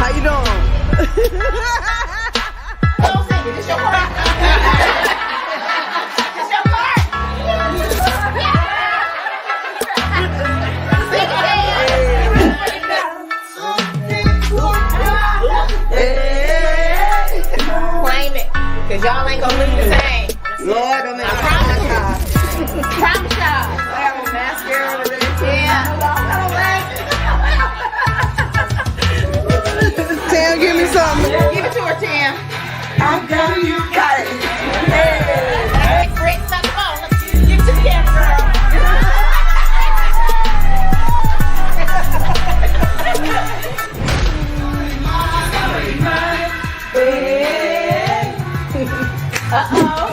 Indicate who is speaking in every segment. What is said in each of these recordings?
Speaker 1: How you doing?
Speaker 2: Don't sing it. It's your part. It's your part. Sing it. Claim it, because y'all ain't gonna leave the same.
Speaker 1: Lord, don't make
Speaker 2: I promise y'all. I have a mascara and everything.
Speaker 1: Tam, give me something.
Speaker 2: Give it to her, Tam.
Speaker 1: I got you. Got it.
Speaker 2: Hey, Rick, come on. Let's give it to the camera, Uh-oh.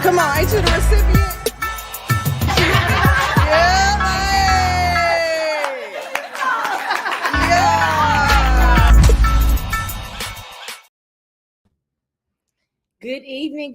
Speaker 1: Come on, ain't you the recipient? Yeah, hey. Yeah.
Speaker 2: Good evening,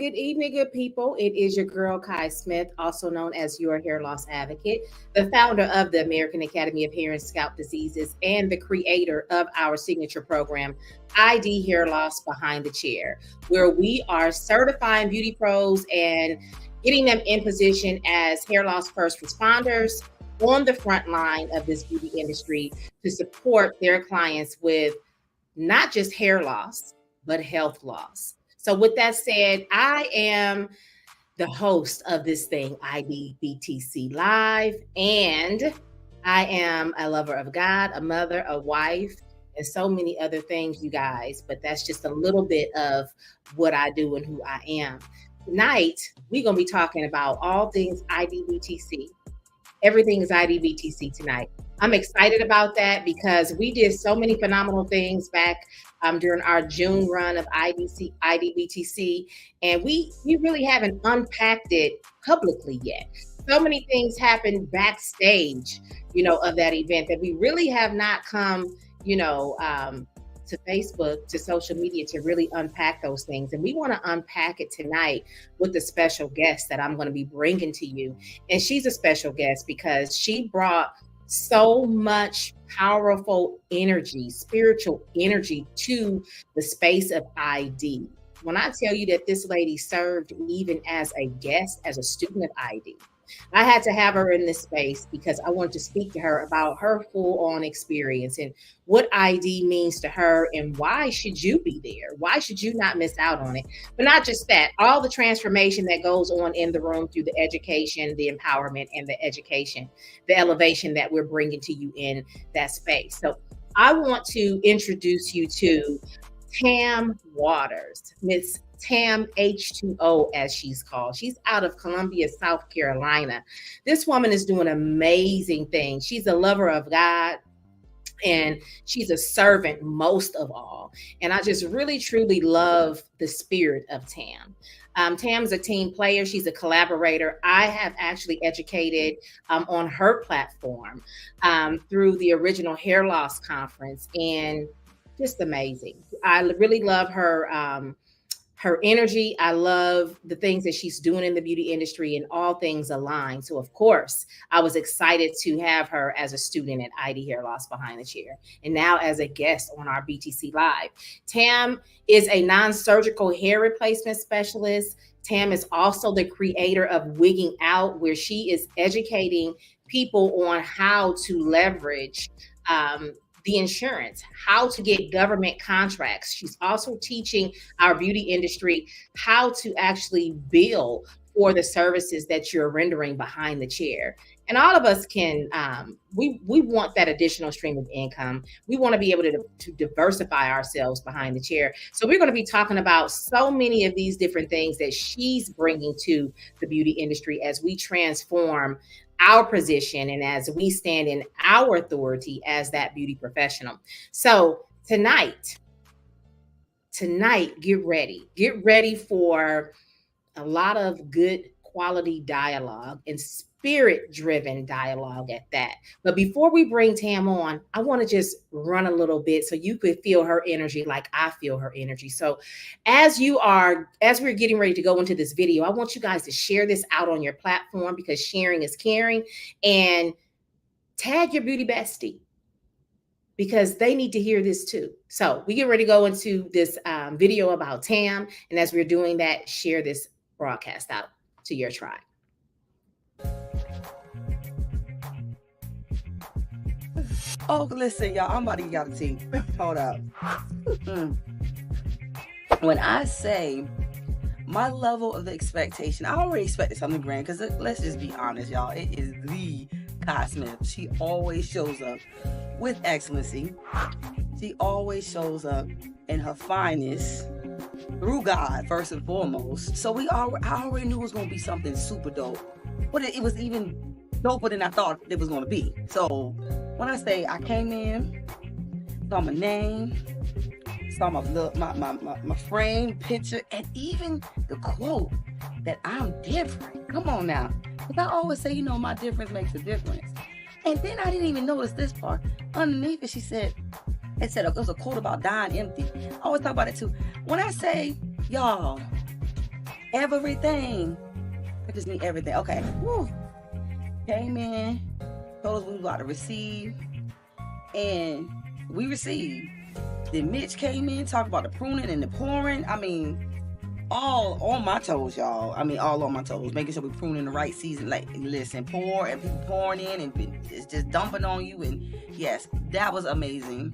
Speaker 2: good people. It is your girl, Kai Smith, also known as your hair loss advocate, the founder of the American Academy of Hair and Scalp Diseases, and the creator of our signature program, ID Hair Loss Behind the Chair, where we are certifying beauty pros and getting them in position as hair loss first responders on the front line of this beauty industry to support their clients with not just hair loss, but health loss. So with that said, I am the host of this thing, BTC Live, and I am a lover of God, a mother, a wife, and so many other things, you guys. But that's just a little bit of what I do and who I am. Tonight, we're going to be talking about all things BTC. Everything is BTC tonight. I'm excited about that because we did so many phenomenal things back during our June run of BTC, and we really haven't unpacked it publicly yet. So many things happened backstage, of that event that we really have not come, to Facebook, to social media to really unpack those things. And we want to unpack it tonight with the special guest that I'm going to be bringing to you. And she's a special guest because she brought so much powerful energy, spiritual energy to the space of ID. When I tell you that this lady served even as a guest, as a student of ID, I had to have her in this space because I wanted to speak to her about her full-on experience and what ID means to her and why should you be there? Why should you not miss out on it? But not just that, all the transformation that goes on in the room through the education, the empowerment, and the education, the elevation that we're bringing to you in that space. So I want to introduce you to Tam Waters, Miss Tam H2O, as she's called. She's out of Columbia, South Carolina. This woman is doing amazing things. She's a lover of God, and she's a servant most of all. And I just really, truly love the spirit of Tam. Tam's a team player. She's a collaborator. I have actually educated on her platform through the original Hair Loss Conference, and just amazing. I really love her energy. I love the things that she's doing in the beauty industry, and all things aligned. So of course, I was excited to have her as a student at ID Hair Loss Behind the Chair, and now as a guest on our BTC Live. Tam is a non-surgical hair replacement specialist. Tam is also the creator of Wigging Out, where she is educating people on how to leverage the insurance, how to get government contracts. She's also teaching our beauty industry how to actually bill for the services that you're rendering behind the chair. And all of us can, we want that additional stream of income. We want to be able to diversify ourselves behind the chair. So we're going to be talking about so many of these different things that she's bringing to the beauty industry as we transform our position and as we stand in our authority as that beauty professional. So tonight, get ready for a lot of good quality dialogue and spirit-driven dialogue at that. But before we bring Tam on, I want to just run a little bit so you could feel her energy like I feel her energy. So as we're getting ready to go into this video, I want you guys to share this out on your platform, because sharing is caring, and tag your beauty bestie, because they need to hear this too. So we get ready to go into this video about Tam. And as we're doing that, share this broadcast out to your tribe.
Speaker 3: Oh, listen, y'all, I'm about to get y'all the tea. Hold up. When I say my level of the expectation, I already expected something grand, because let's just be honest, y'all. It is the Kai Smith. She always shows up with excellency. She always shows up in her finest through God, first and foremost. So I already knew it was going to be something super dope. But it was even doper than I thought it was going to be. So when I say I came in, saw my name, saw my frame, picture, and even the quote that I'm different. Come on now. Because I always say, my difference makes a difference. And then I didn't even notice this part. Underneath it, it was a quote about dying empty. I always talk about it too. When I say, y'all, everything, I just mean everything. Okay. Woo. Came in, told us we were about to receive, and we received. Then Mitch came in, talked about the pruning and the pouring. I mean, all on my toes, y'all. I mean, all on my toes, making sure we prune in the right season. Like, listen, pour, and people pouring in, and it's just dumping on you. And yes, that was amazing.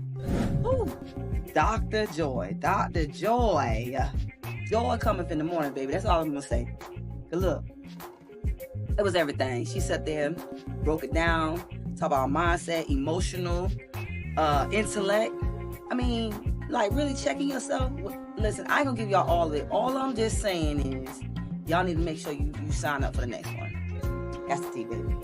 Speaker 3: Ooh, Dr. Joy, joy cometh in the morning, baby. That's all I'm gonna say. But look, it was everything. She sat there, broke it down, talk about mindset, emotional, intellect. I mean, like, really checking yourself. Listen, I ain't gonna give y'all all of it. All I'm just saying is, y'all need to make sure you sign up for the next one. That's the tea, baby.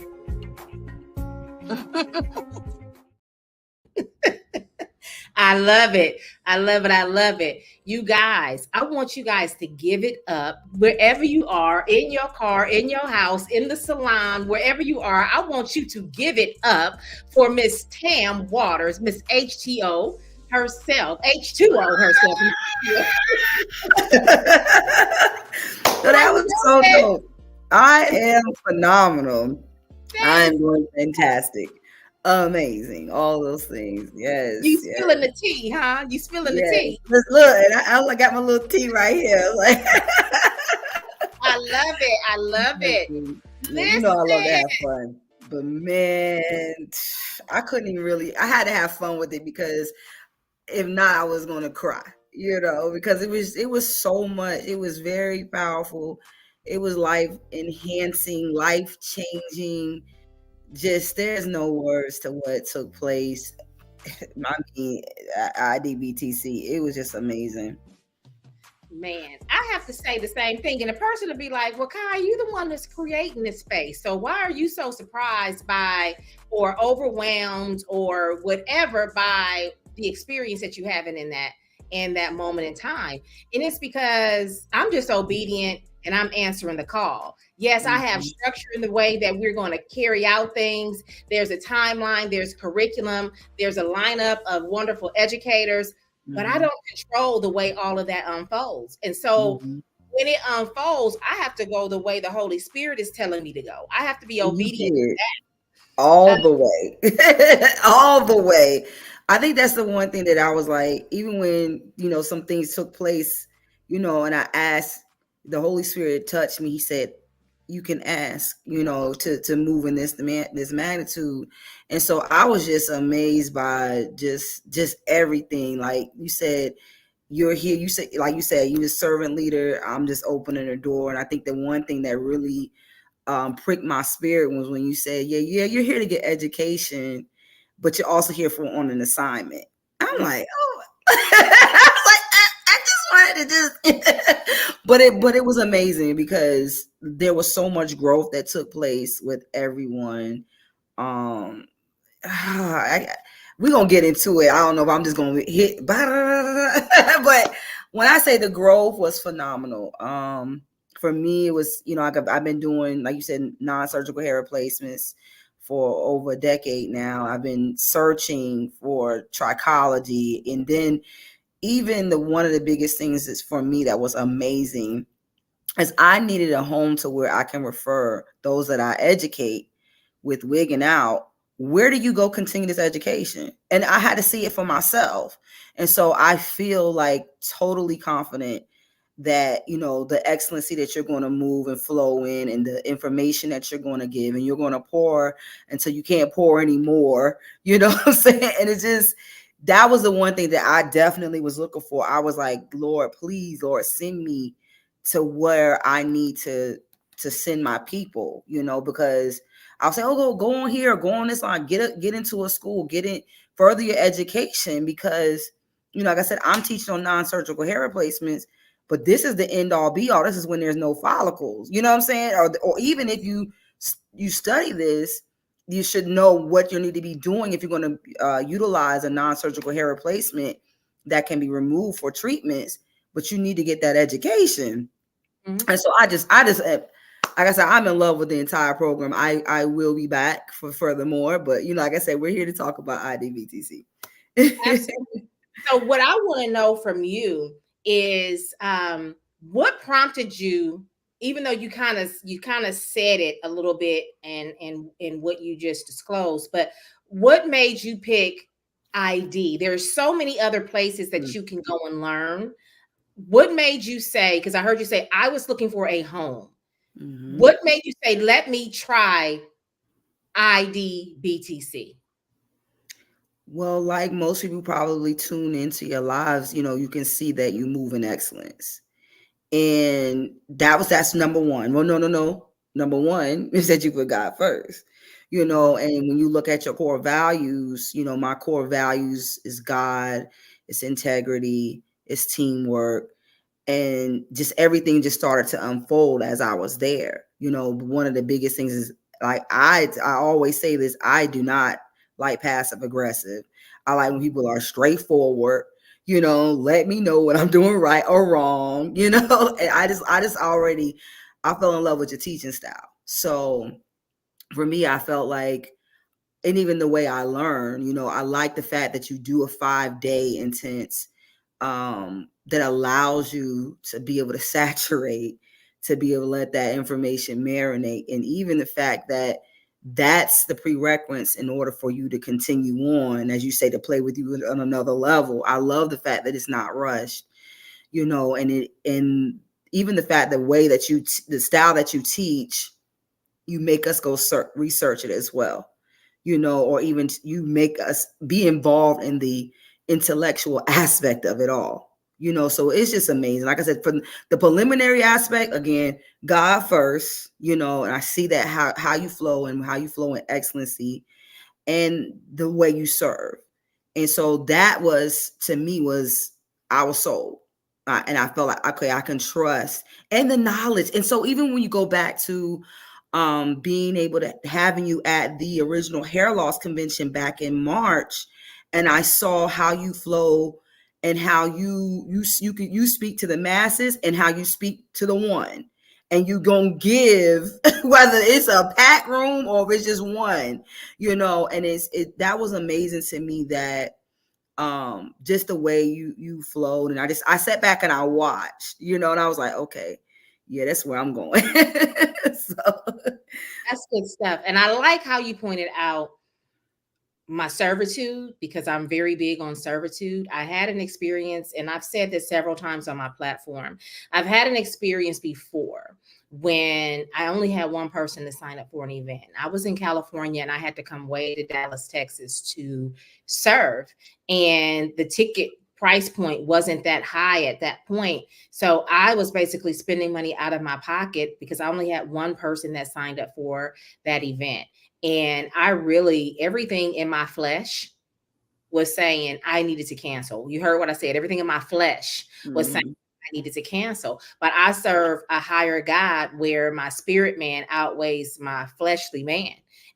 Speaker 2: I love it. I love it. I love it. You guys, I want you guys to give it up wherever you are, in your car, in your house, in the salon, wherever you are. I want you to give it up for Miss Tam Waters, Miss HTO herself, H2O herself.
Speaker 3: So that was so dope. I am phenomenal. I am doing fantastic. Amazing. All those things. Yes.
Speaker 2: You spilling the tea, huh? You spilling the tea.
Speaker 3: Just look, and I got my little tea right here. Like,
Speaker 2: I love it. I love it.
Speaker 3: I love to have fun. But man, I couldn't even really, I had to have fun with it, because if not, I was gonna cry, because it was so much. It was very powerful. It was life enhancing, life changing. Just, there's no words to what took place. I mean, IDBTC, it was just amazing.
Speaker 2: Man, I have to say the same thing. And the person will be like, well, Kai, you the one that's creating this space. So why are you so surprised by, or overwhelmed, or whatever, by the experience that you having in that moment in time? And it's because I'm just obedient and I'm answering the call. Yes, I have structure in the way that we're going to carry out things. There's a timeline, there's curriculum, there's a lineup of wonderful educators, but I don't control the way all of that unfolds. And so when it unfolds, I have to go the way the Holy Spirit is telling me to go. I have to be obedient to that.
Speaker 3: All the way. All the way. I think that's the one thing that I was like, even when, some things took place, and I asked, the Holy Spirit touched me. He said, you can ask, to move in this magnitude. And so I was just amazed by just everything. Like you said, you're here. You said, like you said, you're a servant leader. I'm just opening the door. And I think the one thing that really pricked my spirit was when you said, yeah, you're here to get education, but you're also here on an assignment. I'm like, oh, I just wanted to just, but it was amazing, because there was so much growth that took place with everyone. We're gonna get into it. I don't know if I'm just gonna hit, but when I say the growth was phenomenal, for me, it was, I've been doing, like you said, non-surgical hair replacements for over a decade now. I've been searching for trichology, and then even one of the biggest things is, for me, that was amazing, is I needed a home to where I can refer those that I educate with wigging out where do you go continue this education? And I had to see it for myself. And so I feel like totally confident that, you know, the excellency that you're going to move and flow in, and the information that you're going to give, and you're going to pour until you can't pour anymore, you know what I'm saying? And it just, that was the one thing that I definitely was looking for. I was like, Lord, please, Lord, send me to where I need to send my people, you know, because I'll say, oh, go on here, go on this line, get into a school, get in, further your education, because, you know, like I said, I'm teaching on non-surgical hair replacements, but this is the end all be all. This is when there's no follicles, you know what I'm saying? Or even if you study this, you should know what you need to be doing if you're going to utilize a non-surgical hair replacement that can be removed for treatments, but you need to get that education. Mm-hmm. And so I just like I said, I'm in love with the entire program. I will be back for furthermore, but you know, like I said, we're here to talk about IDBTC.
Speaker 2: Absolutely. So what I want to know from you is what prompted you, even though you kind of said it a little bit and in what you just disclosed, but what made you pick ID? There's so many other places that you can go and learn. What made you say, because I heard you say, I was looking for a home. Mm-hmm. What made you say, let me try IDBTC?
Speaker 3: Well, like most people probably tune into your lives, you know, you can see that you move in excellence. And that's number one. Well, no. Number one is that you put God first, you know, and when you look at your core values, you know, my core values is God, it's integrity, it's teamwork, and just everything just started to unfold as I was there. You know, one of the biggest things is, like, I always say this, I do not like passive aggressive. I like when people are straightforward, you know, let me know what I'm doing right or wrong, you know. And I fell in love with your teaching style. So for me, I felt like, and even the way I learn, you know, I like the fact that you do a 5-day intense that allows you to be able to saturate, to be able to let that information marinate. And even the fact that that's the prerequisites in order for you to continue on, as you say, to play with you on another level. I love the fact that it's not rushed, you know, and even the fact, the way that the style that you teach, you make us go research it as well, you know, or even you make us be involved in the intellectual aspect of it all, you know. So it's just amazing. Like I said, from the preliminary aspect, again, God first, you know, and I see that how you flow and how you flow in excellency and the way you serve. And so that was, to me, was, I was sold. And I felt like, okay, I can trust, and the knowledge. And so even when you go back to being able to having you at the original hair loss convention back in March, and I saw how you flow and how you speak to the masses and how you speak to the one, and you gonna give whether it's a packed room or if it's just one, you know. And that was amazing to me, that just the way you flowed. And I sat back and I watched, you know, and I was like, okay, yeah, that's where I'm going. So
Speaker 2: that's good stuff. And I like how you pointed out my servitude, because I'm very big on servitude. I had an experience, and I've said this several times on my platform. I've had an experience before when I only had one person to sign up for an event. I was in California and I had to come way to Dallas, Texas to serve. And the ticket price point wasn't that high at that point. So I was basically spending money out of my pocket because I only had one person that signed up for that event. And I really, everything in my flesh was saying I needed to cancel. You heard what I said. Everything in my flesh was saying I needed to cancel. But I serve a higher God where my spirit man outweighs my fleshly man.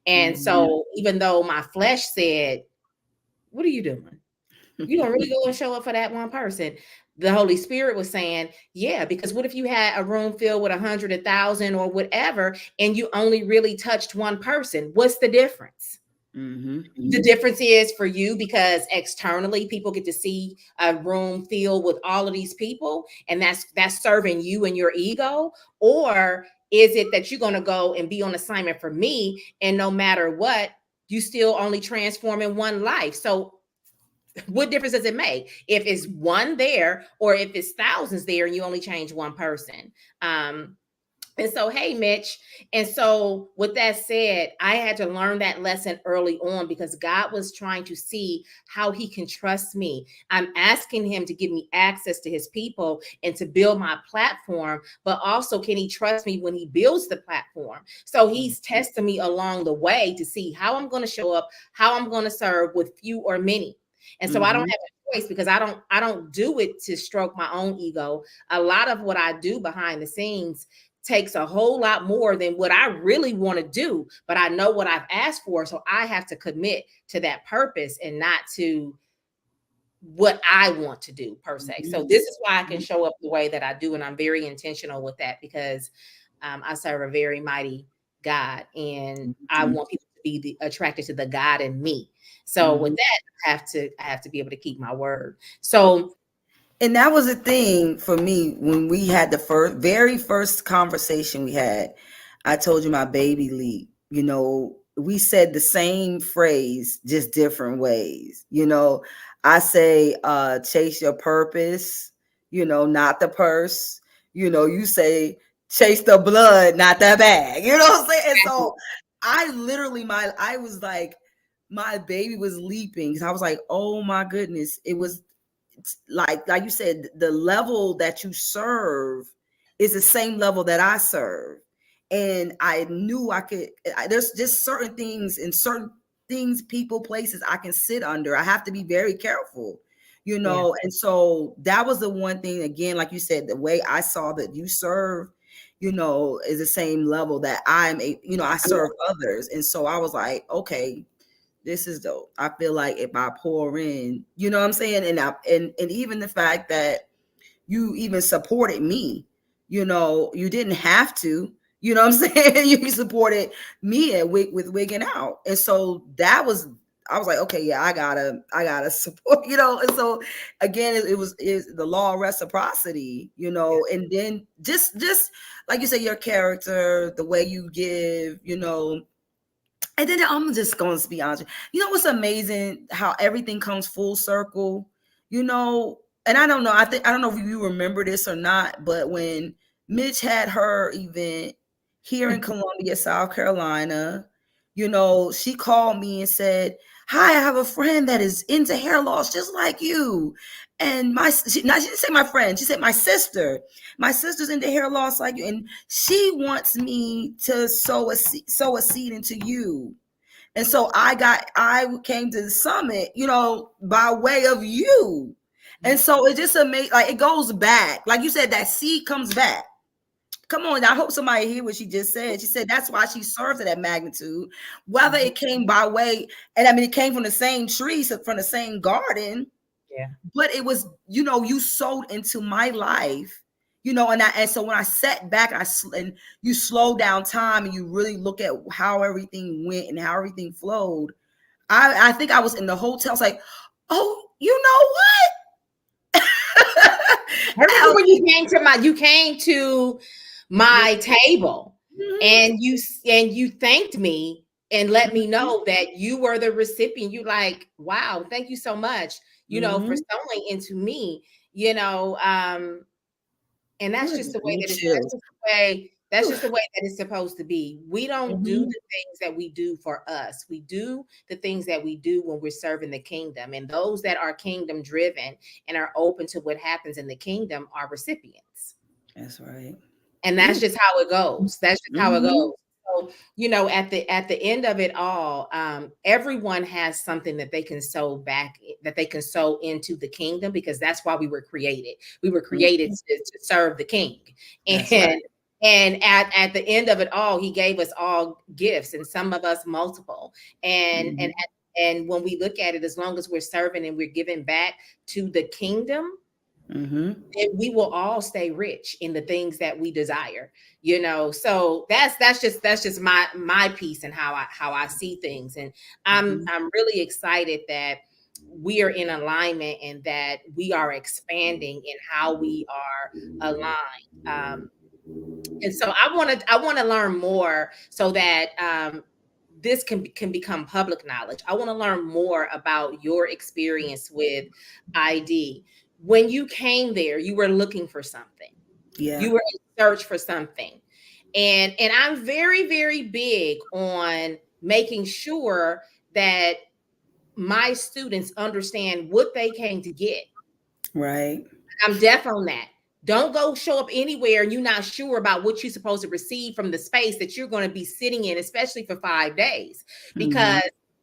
Speaker 2: And so even though my flesh said, what are you doing? You don't really go and show up for that one person. The Holy Spirit was saying, yeah, because what if you had a room filled with 100, 1,000 or whatever, and you only really touched one person? What's the difference? The difference is for you, because externally people get to see a room filled with all of these people, and that's serving you and your ego. Or is it that you're going to go and be on assignment for me, and no matter what, you still only transforming one life. So what difference does it make if it's one there or if it's thousands there and you only change one person? And so, hey, Mitch. And so, with that said, I had to learn that lesson early on because God was trying to see how he can trust me. I'm asking him to give me access to his people and to build my platform, but also, can he trust me when he builds the platform? So, he's testing me along the way to see how I'm going to show up, how I'm going to serve with few or many. And so I don't have a choice because I don't do it to stroke my own ego. A lot of what I do behind the scenes takes a whole lot more than what I really want to do, but I know what I've asked for. So I have to commit to that purpose and not to what I want to do per se. So this is why I can show up the way that I do. And I'm very intentional with that because I serve a very mighty God and I want people to be attracted to the God in me. So with that, I have to be able to keep my word. So
Speaker 3: and that was the thing for me when we had the very first conversation we had. I told you my baby leap. You know, we said the same phrase, just different ways. You know, I say, chase your purpose, you know, not the purse. You know, you say, chase the blood, not the bag. You know what I'm saying? And so I literally, I was like, my baby was leaping because I was like, oh my goodness. It was like you said, the level that you serve is the same level that I serve. And I knew there's just certain things and certain things, people, places I can sit under. I have to be very careful, you know. And so that was the one thing, again, like you said, the way I saw that you serve, you know, is the same level that I serve others. And so I was like, okay, this is dope. I feel like if I pour in, you know what I'm saying? And even the fact that you even supported me, you know, you didn't have to, you know what I'm saying? You supported me with Wigging Out. And so I was like, okay, yeah, I gotta support, you know. And so again, it's the law of reciprocity, you know. And then just like you say, your character, the way you give, you know. And then I'm just going to be honest. You know what's amazing? How everything comes full circle. You know, and I don't know. I don't know if you remember this or not, but when Mitch had her event here in Columbia, South Carolina, you know, she called me and said, "Hi, I have a friend that is into hair loss just like you." And she didn't say my friend. She said my sister. My sister's into hair loss like you, and she wants me to sow a seed into you. And so I came to the summit, you know, by way of you. And so it just amazing, like it goes back. Like you said, that seed comes back. Come on, I hope somebody hear what she just said. She said that's why she serves at that magnitude, whether it came by way, and I mean it came from the same tree, from the same garden.
Speaker 2: yeah.
Speaker 3: But it was, you know, you sowed into my life, you know, and so when I sat back, and you slow down time and you really look at how everything went and how everything flowed. I think I was in the hotel. I was like, oh, you know what?
Speaker 2: I remember when you came to my table and you thanked me and let me know that you were the recipient. You like, wow, thank you so much, you know, for sowing into me, you know, and that's just the way that that's just the way that it's supposed to be. We don't do the things that we do for us. We do the things that we do when we're serving the kingdom. And those that are kingdom driven and are open to what happens in the kingdom are recipients.
Speaker 3: That's right.
Speaker 2: And that's just how it goes. That's just how it goes. So, you know, at the end of it all, everyone has something that they can sow back, that they can sow into the kingdom, because that's why we were created. We were created to serve the king. And and at the end of it all, he gave us all gifts, and some of us multiple. And when we look at it, as long as we're serving and we're giving back to the kingdom, and we will all stay rich in the things that we desire, you know. So that's just my piece and how I see things. And I'm really excited that we are in alignment and that we are expanding in how we are aligned. And so I want to learn more so that this can become public knowledge. I want to learn more about your experience with ID. When you came there, you were looking for something.
Speaker 3: Yeah.
Speaker 2: You were in search for something. And I'm very, very big on making sure that my students understand what they came to get.
Speaker 3: Right.
Speaker 2: I'm deaf on that. Don't go show up anywhere and you're not sure about what you're supposed to receive from the space that you're going to be sitting in, especially for 5 days, because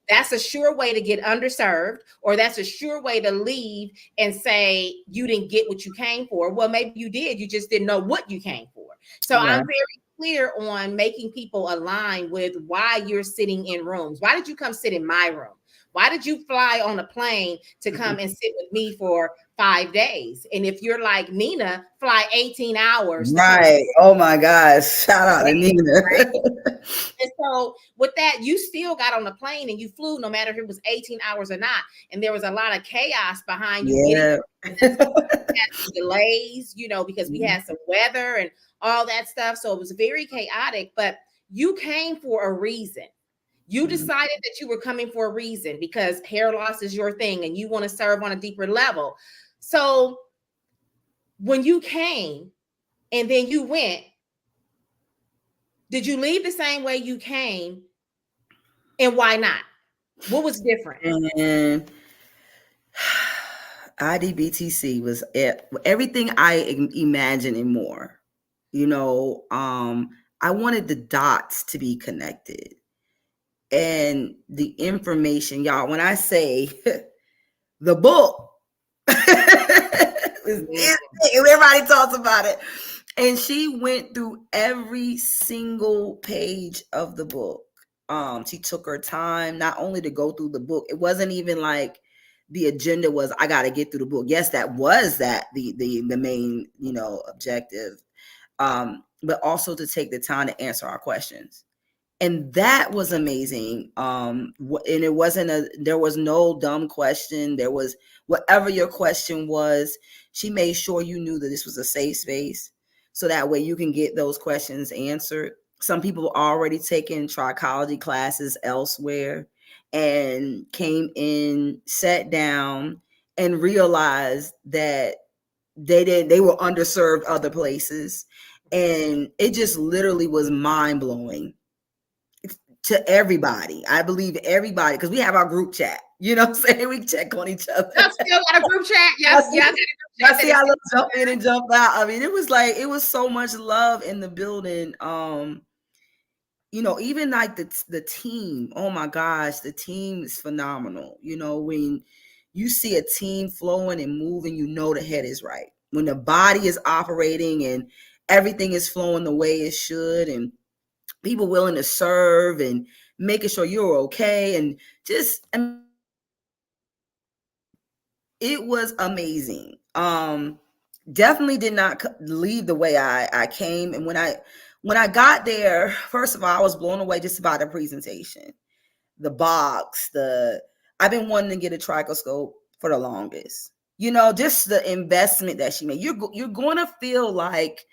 Speaker 2: that's a sure way to get underserved, or that's a sure way to leave and say you didn't get what you came for. Well, maybe you did. You just didn't know what you came for. So
Speaker 3: Right.
Speaker 2: I'm very clear on making people align with why you're sitting in rooms. Why did you come sit in my room? Why did you fly on a plane to come and sit with me for 5 days? And if you're like Nina, fly 18 hours.
Speaker 3: Right. Oh my gosh. Shout out to Nina.
Speaker 2: Right? And so with that, you still got on the plane and you flew no matter if it was 18 hours or not. And there was a lot of chaos behind you.
Speaker 3: Yeah.
Speaker 2: Getting some delays, you know, because we had some weather and all that stuff. So it was very chaotic, but you came for a reason. You decided that you were coming for a reason because hair loss is your thing and you want to serve on a deeper level. So when you came and then you went, did you leave the same way you came? And why not? What was different?
Speaker 3: And IDBTC was everything I imagined and more. You know, I wanted the dots to be connected. And the information, y'all, when I say the book, everybody talks about it. And she went through every single page of the book. She took her time not only to go through the book. It wasn't even like the agenda was, I got to get through the book. Yes, that was the main, you know, objective. But also to take the time to answer our questions. And that was amazing. And it wasn't there was no dumb question. There was whatever your question was, she made sure you knew that this was a safe space. So that way you can get those questions answered. Some people already taken trichology classes elsewhere and came in, sat down, and realized that they were underserved other places. And it just literally was mind-blowing to everybody. I believe everybody, because we have our group chat. You know what I'm saying? We check on each other.
Speaker 2: Y'all still got a group chat? Yes,
Speaker 3: I see how jump in and jump out. I mean, it was so much love in the building. You know, even like the team. Oh my gosh, the team is phenomenal. You know, when you see a team flowing and moving, you know the head is right. When the body is operating and everything is flowing the way it should, and people willing to serve and making sure you're okay, and just it was amazing. Definitely did not leave the way I came. And when I got there, first of all, I was blown away just by the presentation, the box, I've been wanting to get a trichoscope for the longest. You know, just the investment that she made. You're going to feel like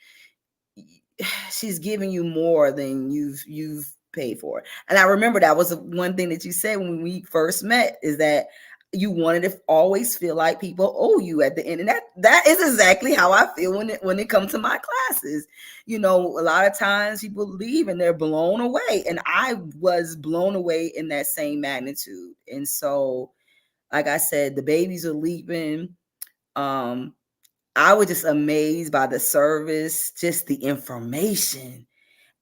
Speaker 3: she's giving you more than you've paid for. And I remember that was the one thing that you said when we first met, is that you wanted to always feel like people owe you at the end. And that is exactly how I feel when it comes to my classes. You know, a lot of times people leave and they're blown away. And I was blown away in that same magnitude. And so, like I said, the babies are leaping. I was just amazed by the service, just the information.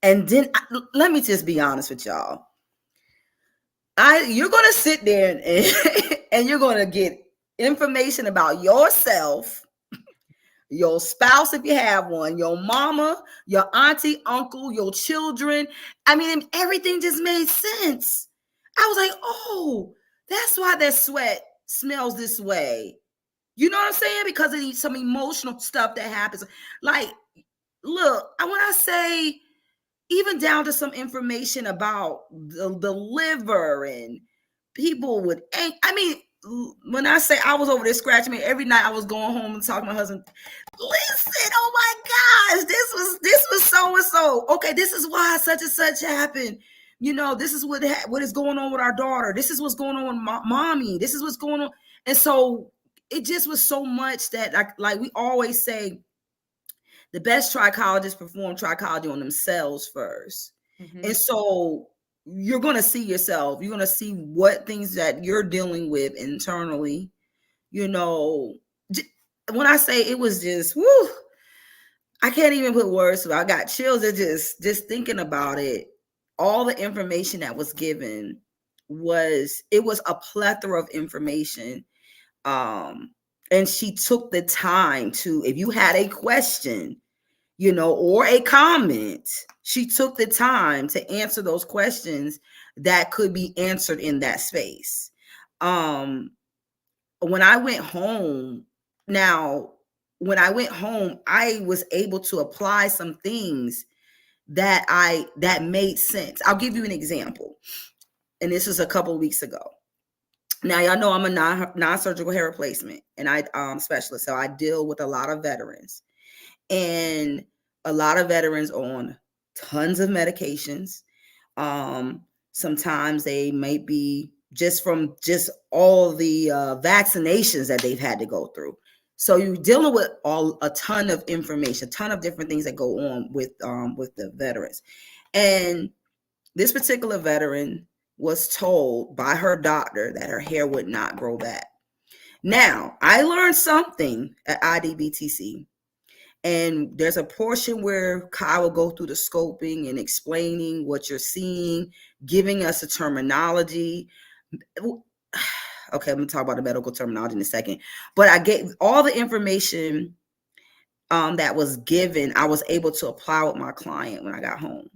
Speaker 3: And then let me just be honest with y'all. You're going to sit there and you're going to get information about yourself, your spouse, if you have one, your mama, your auntie, uncle, your children. I mean, everything just made sense. I was like, oh, that's why their sweat smells this way. You know what I'm saying? Because of some emotional stuff that happens. Like, look, when I say, even down to some information about the liver and people with, I mean, when I say I was over there scratching me every night, I was going home and talking to my husband. Listen, oh my gosh, this was so and so. Okay, this is why such and such happened. This is what is going on with our daughter. This is what's going on with mommy. This is what's going on. And so it just was so much that like we always say, the best trichologists perform trichology on themselves first.
Speaker 2: Mhm.
Speaker 3: And so you're going to see yourself. You're going to see what things that you're dealing with internally. When I say it was just, whoo, I can't even put words to it. I got chills at just thinking about it. All the information that was given was a plethora of information. And she took the time to, if you had a question, or a comment, she took the time to answer those questions that could be answered in that space. When I went home, I was able to apply some things that made sense. I'll give you an example. And this was a couple of weeks ago. Now, y'all know I'm a non-surgical hair replacement and I specialist. So I deal with a lot of veterans. And a lot of veterans on tons of medications. Sometimes they might be just from all the vaccinations that they've had to go through. So you're dealing with a ton of information, a ton of different things that go on with the veterans. And this particular veteran was told by her doctor that her hair would not grow back. Now, I learned something at IDBTC. And there's a portion where Kai will go through the scoping and explaining what you're seeing, giving us a terminology. Okay, I'm going to talk about the medical terminology in a second. But I gave all the information that was given, I was able to apply with my client when I got home.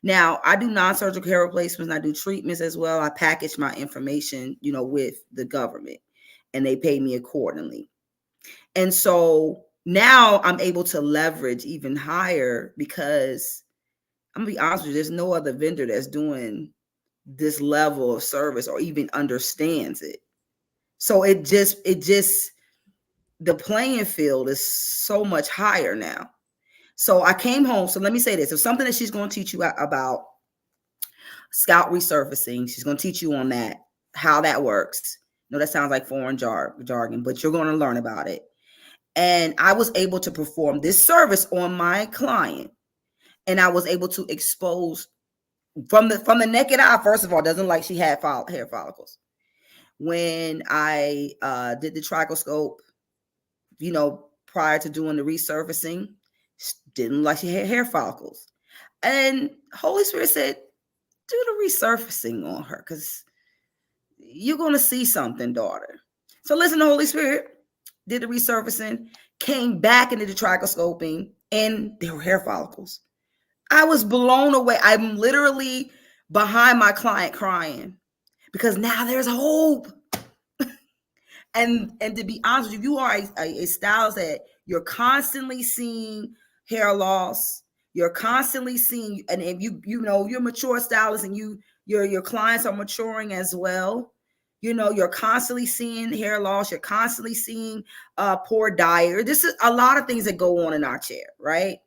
Speaker 3: Now, I do non-surgical hair replacements and I do treatments as well. I package my information, with the government, and they pay me accordingly. And so now I'm able to leverage even higher because I'm gonna be honest with you, there's no other vendor that's doing this level of service or even understands it. So it just the playing field is so much higher now. So I came home. So let me say this. If something that she's going to teach you about scalp resurfacing, she's going to teach you on that, how that works. No, that sounds like foreign jargon, but you're going to learn about it. And I was able to perform this service on my client. And I was able to expose from the naked eye, first of all, doesn't like she had hair follicles. When I did the trichoscope, prior to doing the resurfacing, didn't like she had hair follicles. And Holy Spirit said, do the resurfacing on her because you're going to see something, daughter. So listen to Holy Spirit. Did the resurfacing, came back into the trichoscoping, and there were hair follicles. I was blown away. I'm literally behind my client crying because now there's hope. And to be honest with you, you are a stylist that you're constantly seeing hair loss. You're constantly seeing, and if you're a mature stylist and your clients are maturing as well. You're constantly seeing hair loss. You're constantly seeing poor diet. This is a lot of things that go on in our chair, right?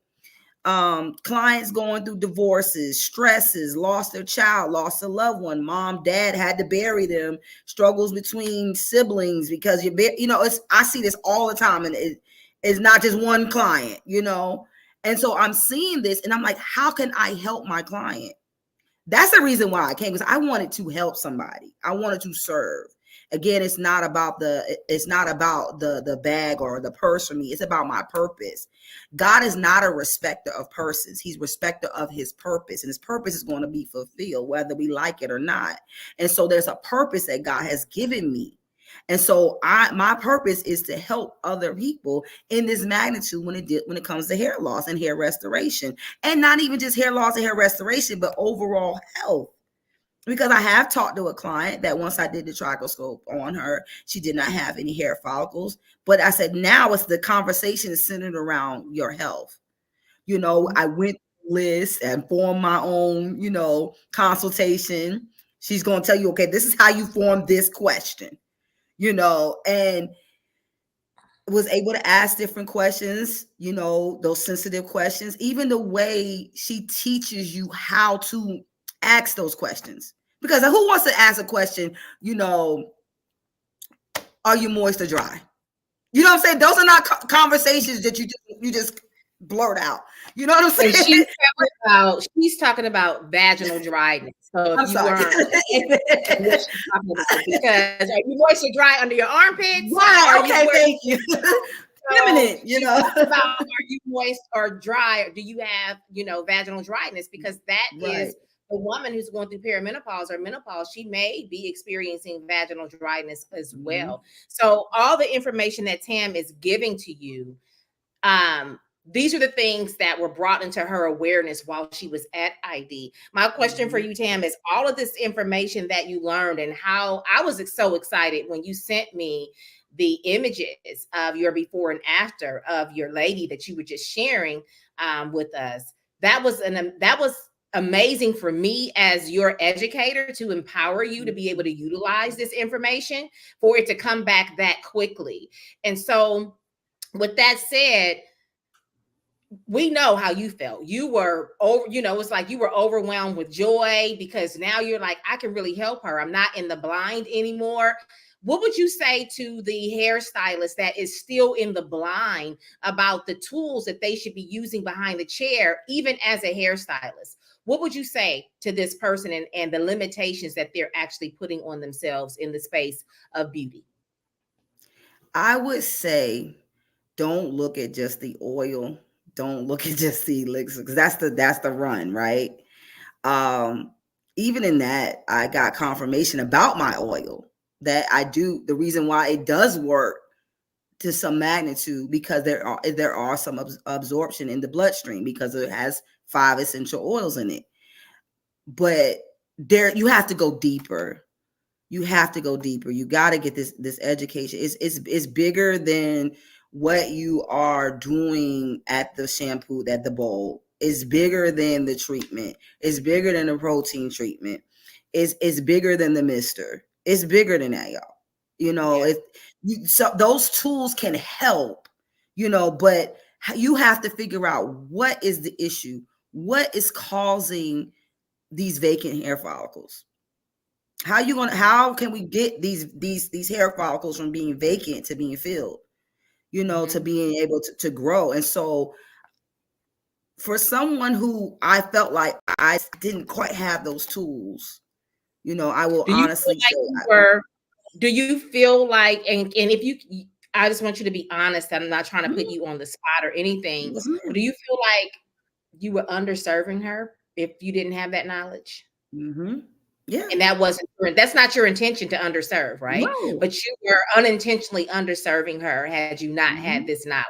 Speaker 3: Clients going through divorces, stresses, lost their child, lost a loved one, mom, dad had to bury them, struggles between siblings because I see this all the time, and it's not just one client, And so I'm seeing this and I'm like, how can I help my client? That's the reason why I came, because I wanted to help somebody. I wanted to serve. Again, it's not about the bag or the purse for me. It's about my purpose. God is not a respecter of persons. He's respecter of his purpose, and his purpose is going to be fulfilled whether we like it or not. And so there's a purpose that God has given me. And so my purpose is to help other people in this magnitude when it comes to hair loss and hair restoration, and not even just hair loss and hair restoration, but overall health. Because I have talked to a client that once I did the trichoscope on her, she did not have any hair follicles. But I said, now it's the conversation is centered around your health. I went list and formed my own, consultation. She's going to tell you, okay, this is how you form this question. And was able to ask different questions, those sensitive questions, even the way she teaches you how to ask those questions. Because who wants to ask a question, are you moist or dry? You know what I'm saying? Those are not conversations that you just blurt out. You know what I'm saying?
Speaker 2: And she's talking about vaginal dryness. So if
Speaker 3: I'm
Speaker 2: you
Speaker 3: sorry.
Speaker 2: weren't, because are you moist or dry under your armpits?
Speaker 3: Right. Okay. Thank you. Feminine.
Speaker 2: About are you moist or dry? Or do you have vaginal dryness? Because that is the woman who's going through perimenopause or menopause. She may be experiencing vaginal dryness as well. So all the information that Tam is giving to you, these are the things that were brought into her awareness while she was at ID. My question for you, Tam, is all of this information that you learned, and how I was so excited when you sent me the images of your before and after of your lady that you were just sharing with us. That was amazing for me as your educator, to empower you to be able to utilize this information, for it to come back that quickly. And so with that said, we know how you felt. You were it's like you were overwhelmed with joy, because now you're like, I can really help her. I'm not in the blind anymore. What would you say to the hairstylist that is still in the blind about the tools that they should be using behind the chair, even as a hairstylist? What would you say to this person and the limitations that they're actually putting on themselves in the space of beauty?
Speaker 3: I would say, don't look at just the oil. Don't look at just the elixir, because that's the run, right? Even in that, I got confirmation about my oil that the reason why it does work to some magnitude, because there are some absorption in the bloodstream, because it has 5 essential oils in it. But you have to go deeper. You have to go deeper. You got to get this education. It's bigger than what you are doing at the shampoo, at the bowl. It's bigger than the treatment. It's bigger than the protein treatment. It's bigger than the mister. It's bigger than that, y'all. So those tools can help, but you have to figure out what is the issue. What is causing these vacant hair follicles? How can we get these hair follicles from being vacant to being filled, to being able to grow? And so for someone who I felt like I didn't quite have those tools, I will honestly say,
Speaker 2: do you feel like, and if you, I just want you to be honest, I'm not trying to put you on the spot or anything, but do you feel like you were underserving her if you didn't have that knowledge?
Speaker 3: Yeah.
Speaker 2: And that's not your intention to underserve, right?
Speaker 3: No.
Speaker 2: But you were unintentionally underserving her had you not had this knowledge,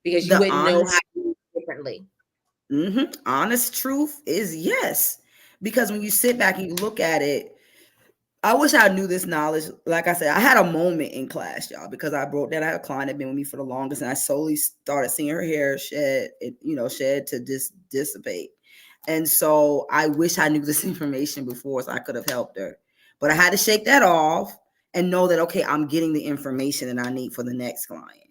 Speaker 2: because you wouldn't know how to do it differently.
Speaker 3: Honest truth is yes. Because when you sit back and you look at it, I wish I knew this knowledge. Like I said, I had a moment in class, y'all, because I broke that. I had a client that had been with me for the longest, and I slowly started seeing her hair shed to dissipate. And so I wish I knew this information before, so I could have helped her. But I had to shake that off and know that, okay, I'm getting the information that I need for the next client.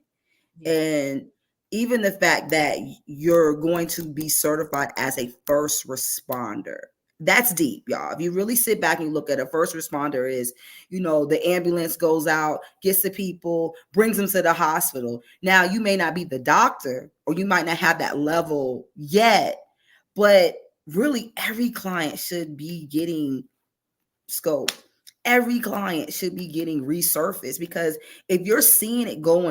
Speaker 3: And even the fact that you're going to be certified as a first responder, that's deep, y'all. If you really sit back and look at a first responder is, the ambulance goes out, gets the people, brings them to the hospital. Now, you may not be the doctor, or you might not have that level yet, but really every client should be getting scope. Every client should be getting resurfaced, because if you're seeing it go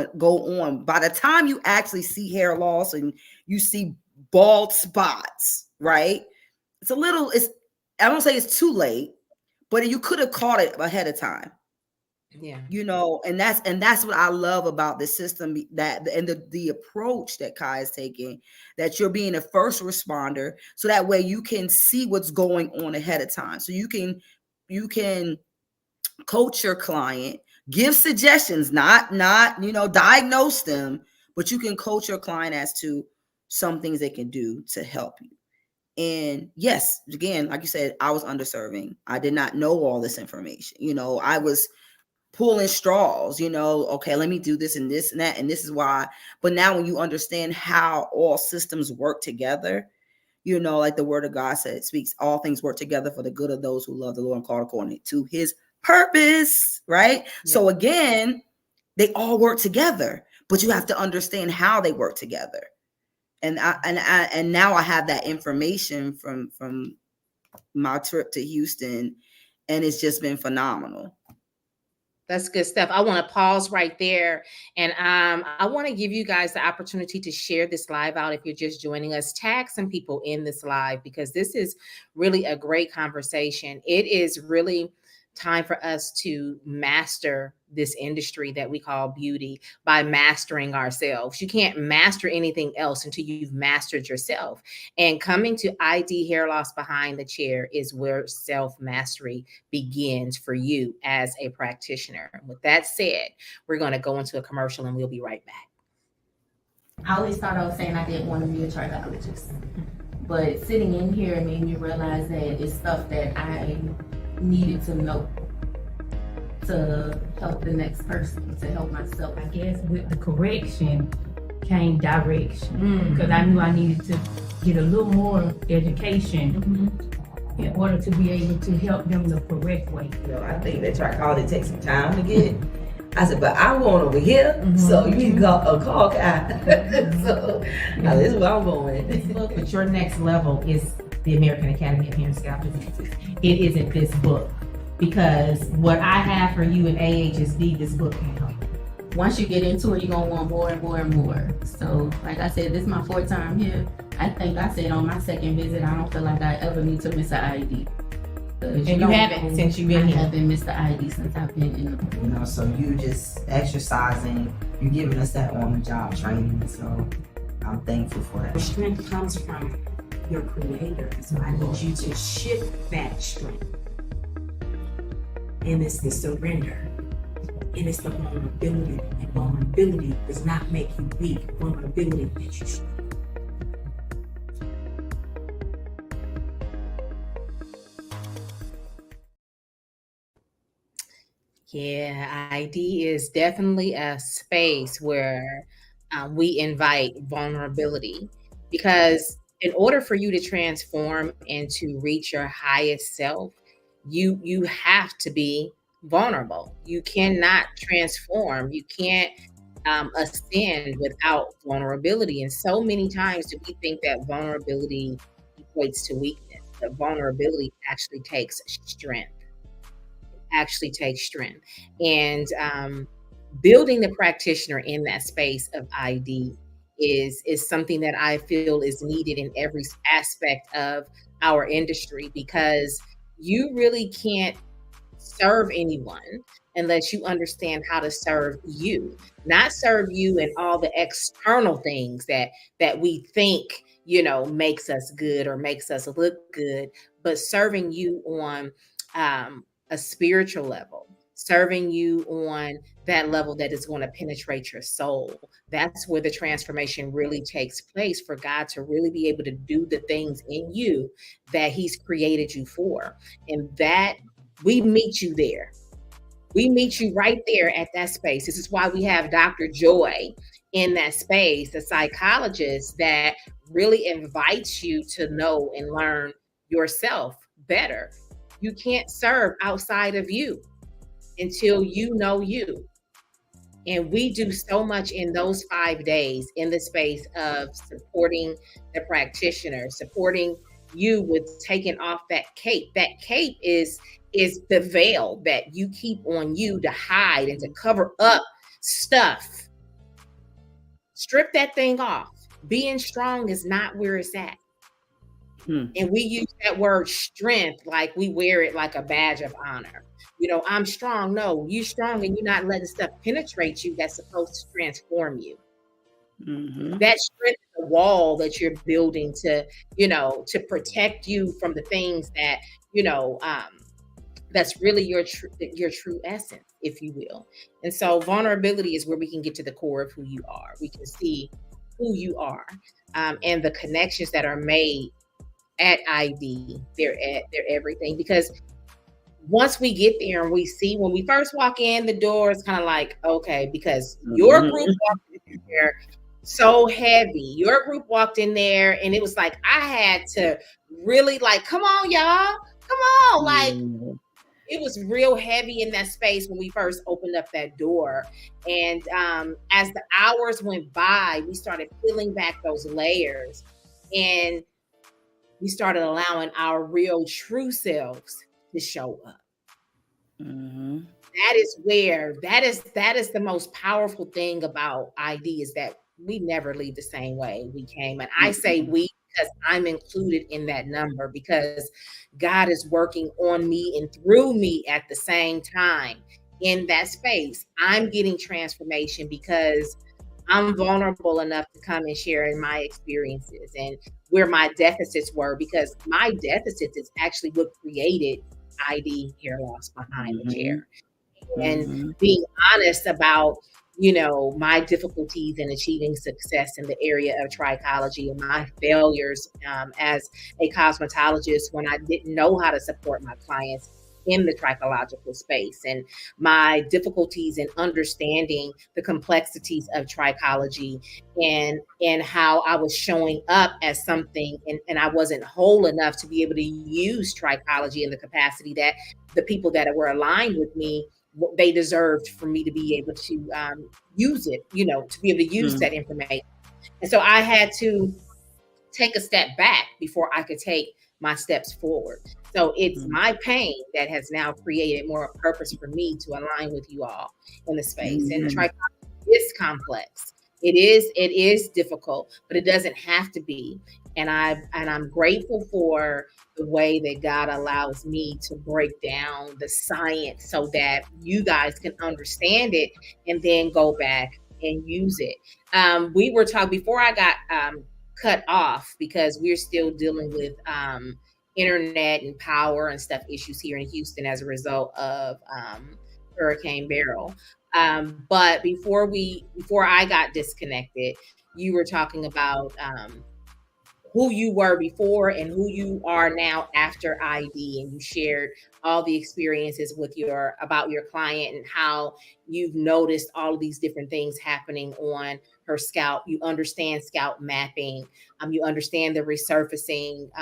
Speaker 3: on, by the time you actually see hair loss and you see bald spots, right? I don't say it's too late, but you could have caught it ahead of time.
Speaker 2: Yeah.
Speaker 3: And that's what I love about the system, and the approach that Kai is taking, that you're being a first responder, so that way you can see what's going on ahead of time. So you can coach your client, give suggestions, not diagnose them, but you can coach your client as to some things they can do to help you. And yes, again, like you said, I was underserving. I did not know all this information. I was pulling straws, okay, let me do this and this and that, and this is why. But now when you understand how all systems work together, You know, like the word of God said, it speaks all things work together for the good of those who love the Lord and call according to his purpose, right? Yeah. So again, they all work together, but you have to understand how they work together. And now I have that information from my trip to Houston, and it's just been phenomenal.
Speaker 2: That's good stuff. I want to pause right there. And I want to give you guys the opportunity to share this live out. If you're just joining us, tag some people in this live, because this is really a great conversation. It is really time for us to master this industry that we call beauty by mastering ourselves. You can't master anything else until you've mastered yourself. And coming to ID Hair Loss Behind the Chair is where self-mastery begins for you as a practitioner. With that said, we're going to go into a commercial and we'll be right back.
Speaker 4: I always thought I was saying I didn't want to be a trichologist, but sitting in here made me realize that it's stuff that I needed to know to help the next person, to help myself.
Speaker 5: I guess with the correction came direction, because I knew I needed to get a little more education in order to be able to help them the correct way.
Speaker 6: You know, I think that trichology takes some time to get. I said, but I want over here, so you need to call Kai. So this is where I'm going.
Speaker 7: Look, but your next level is the American Academy of Hair and Scalp Diseases. It isn't this book, because what I have for you in AHSD, this book can help.
Speaker 4: Once you get into it, you're gonna want more and more and more. So, like I said, this is my 4th time here. I think I said on my 2nd visit, I don't feel like I ever need to miss an ID.
Speaker 7: And you haven't since you've been here.
Speaker 4: I haven't missed the ID since I've been in the book.
Speaker 6: You know, so you just exercising, you're giving us that on-the-job training. So I'm thankful for that.
Speaker 8: The strength comes from your creator. So I need you to shift that strength. And it's the surrender. And it's the vulnerability. And vulnerability does not make you weak. Vulnerability makes you strong.
Speaker 2: Yeah, ID is definitely a space where we invite vulnerability, because in order for you to transform and to reach your highest self, you have to be vulnerable. You cannot transform. You can't ascend without vulnerability. And so many times do we think that vulnerability equates to weakness, but vulnerability actually takes strength. And building the practitioner in that space of ID is something that I feel is needed in every aspect of our industry, because you really can't serve anyone unless you understand how to serve you, not serve you and all the external things that we think, you know, makes us good or makes us look good, but serving you on a spiritual level, serving you on that level that is going to penetrate your soul. That's where the transformation really takes place, for God to really be able to do the things in you that he's created you for. And that we meet you there. We meet you right there at that space. This is why we have Dr. Joy in that space, the psychologist that really invites you to know and learn yourself better. You can't serve outside of you until you know you. And we do so much in those 5 days in the space of supporting the practitioner, supporting you with taking off that cape. That cape is the veil that you keep on you to hide and to cover up stuff. Strip that thing off. Being strong is not where it's at. And we use that word strength like we wear it like a badge of honor. You know, I'm strong. No, you're strong and you're not letting stuff penetrate you that's supposed to transform you. That strength is a wall that you're building to, you know, to protect you from the things that, you know, that's really your true essence, if you will. And so vulnerability is where we can get to the core of who you are. We can see who you are, and the connections that are made at ID. They're everything, because once we get there and we see, when we first walk in the door, it's kind of like, okay, because your group walked in there so heavy. Your group walked in there and it was like I had to really like, come on, y'all. Come on. Like it was real heavy in that space when we first opened up that door. And as the hours went by, we started peeling back those layers and we started allowing our real true selves to show up.
Speaker 3: Mm-hmm.
Speaker 2: That is the most powerful thing about ID is that we never leave the same way we came. And I say we because I'm included in that number because God is working on me and through me at the same time in that space. I'm getting transformation because I'm vulnerable enough to come and share in my experiences and where my deficits were, because my deficits is actually what created ID hair loss behind the chair. And being honest about, you know, my difficulties in achieving success in the area of trichology and my failures as a cosmetologist when I didn't know how to support my clients in the trichological space, and my difficulties in understanding the complexities of trichology and how I was showing up as something and I wasn't whole enough to be able to use trichology in the capacity that the people that were aligned with me, they deserved for me to be able to use it, you know, to be able to use that information. And so I had to take a step back before I could take my steps forward. So it's my pain that has now created more purpose for me to align with you all in the space. And trichology is complex. It is difficult, but it doesn't have to be. And I'm grateful for the way that God allows me to break down the science so that you guys can understand it and then go back and use it. We were talking before I got cut off because we're still dealing with internet and power and stuff issues here in Houston as a result of Hurricane Beryl. But before I got disconnected, you were talking about who you were before and who you are now after ID, and you shared all the experiences with about your client and how you've noticed all of these different things happening on her scalp. You understand scalp mapping. You understand the resurfacing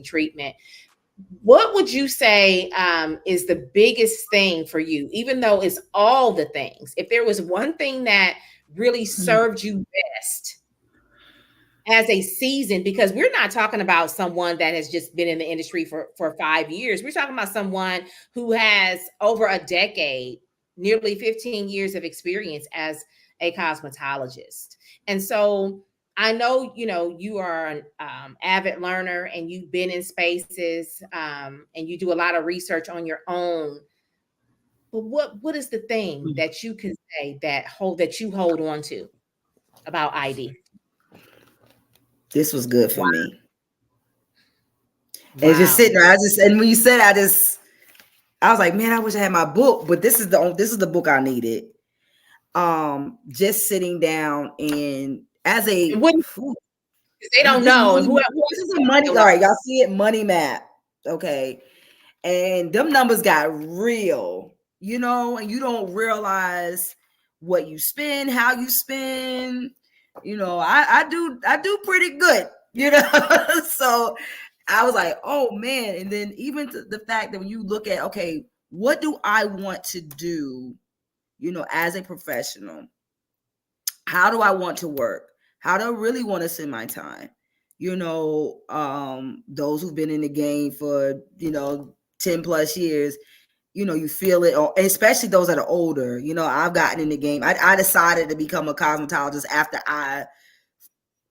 Speaker 2: treatment. What would you say is the biggest thing for you, even though it's all the things? If there was one thing that really served you best as a season, because we're not talking about someone that has just been in the industry for 5 years. We're talking about someone who has over a decade, nearly 15 years of experience as a cosmetologist. And so I know, you know, you are an avid learner and you've been in spaces and you do a lot of research on your own. But what is the thing that you can say that you hold on to about ID?
Speaker 6: This was good for me. And just sitting there, and when you said, I was like, man, I wish I had my book, but this is the book I needed. Just sitting down and as a
Speaker 2: they don't know. And who
Speaker 6: this is a money, all right, y'all see it, money map. Okay. And them numbers got real, you know, and you don't realize what you spend, how you spend. You know, I do pretty good, you know. So I was like, oh man. And then even the fact that when you look at, okay, what do I want to do, you know, as a professional? How do I want to work? How do I really want to spend my time? You know, those who've been in the game for, you know, 10 plus years, you know, you feel it, or especially those that are older. You know, I've gotten in the game. I decided to become a cosmetologist after I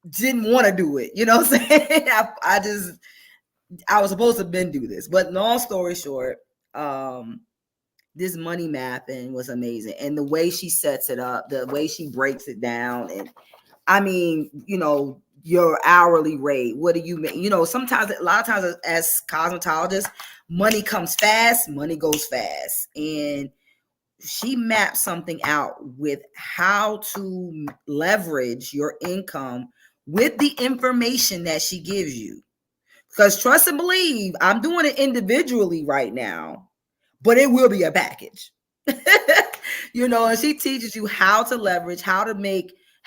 Speaker 6: didn't want to do it. You know what I'm saying? I was supposed to been do this. But long story short, this money mapping was amazing. And the way she sets it up, the way she breaks it down. And I mean, you know, your hourly rate, what do you make? You know, a lot of times as cosmetologists, money comes fast, money goes fast. And she mapped something out with how to leverage your income with the information that she gives you. Because trust and believe, I'm doing it individually right now, but it will be a package. You know, and she teaches you how to leverage, how to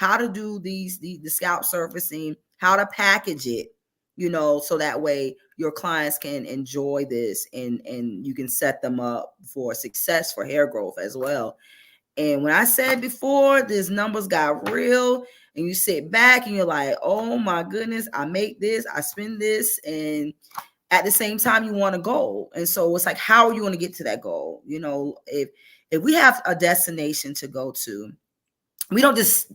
Speaker 6: how to do the scalp surfacing, how to package it, so that way your clients can enjoy this and you can set them up for success for hair growth as well. And when I said before, these numbers got real, and you sit back and you're like, oh my goodness, I make this, I spend this, and at the same time you want a goal. And so it's like, how are you going to get to that goal? If we have a destination to go to, we don't just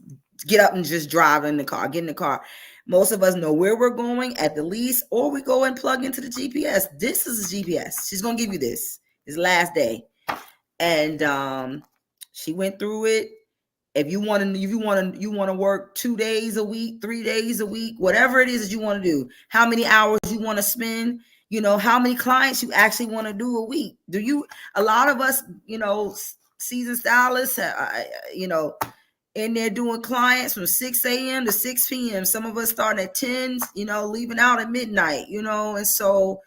Speaker 6: get up and just drive in the car, get in the car. Most of us know where we're going at the least, or we go and plug into the GPS. This is a GPS. She's going to give you this last day. And she went through it. If you want to work 2 days a week, 3 days a week, whatever it is that you want to do, how many hours you want to spend, how many clients you actually want to do a week. A lot of us, seasoned stylists, in there doing clients from 6 a.m. to 6 p.m. Some of us starting at 10, leaving out at midnight, and so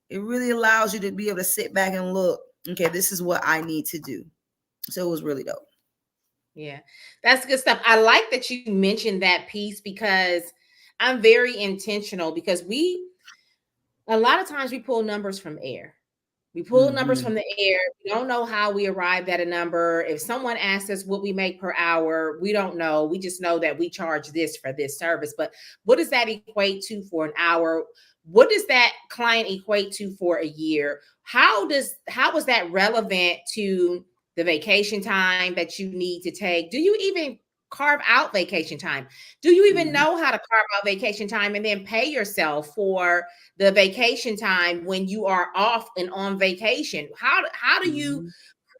Speaker 6: it really allows you to be able to sit back and look, okay, this is what I need to do. So it was really dope.
Speaker 2: Yeah, that's good stuff. I like that you mentioned that piece, because I'm very intentional, because a lot of times we pull numbers from air. We pull numbers from the air. We don't know how we arrived at a number. If someone asks us what we make per hour, we don't know. We just know that we charge this for this service. But what does that equate to for an hour? What does that client equate to for a year? How is that relevant to the vacation time that you need to take? Do you even carve out vacation time? Do you even know how to carve out vacation time and then pay yourself for the vacation time when you are off and on vacation? How do you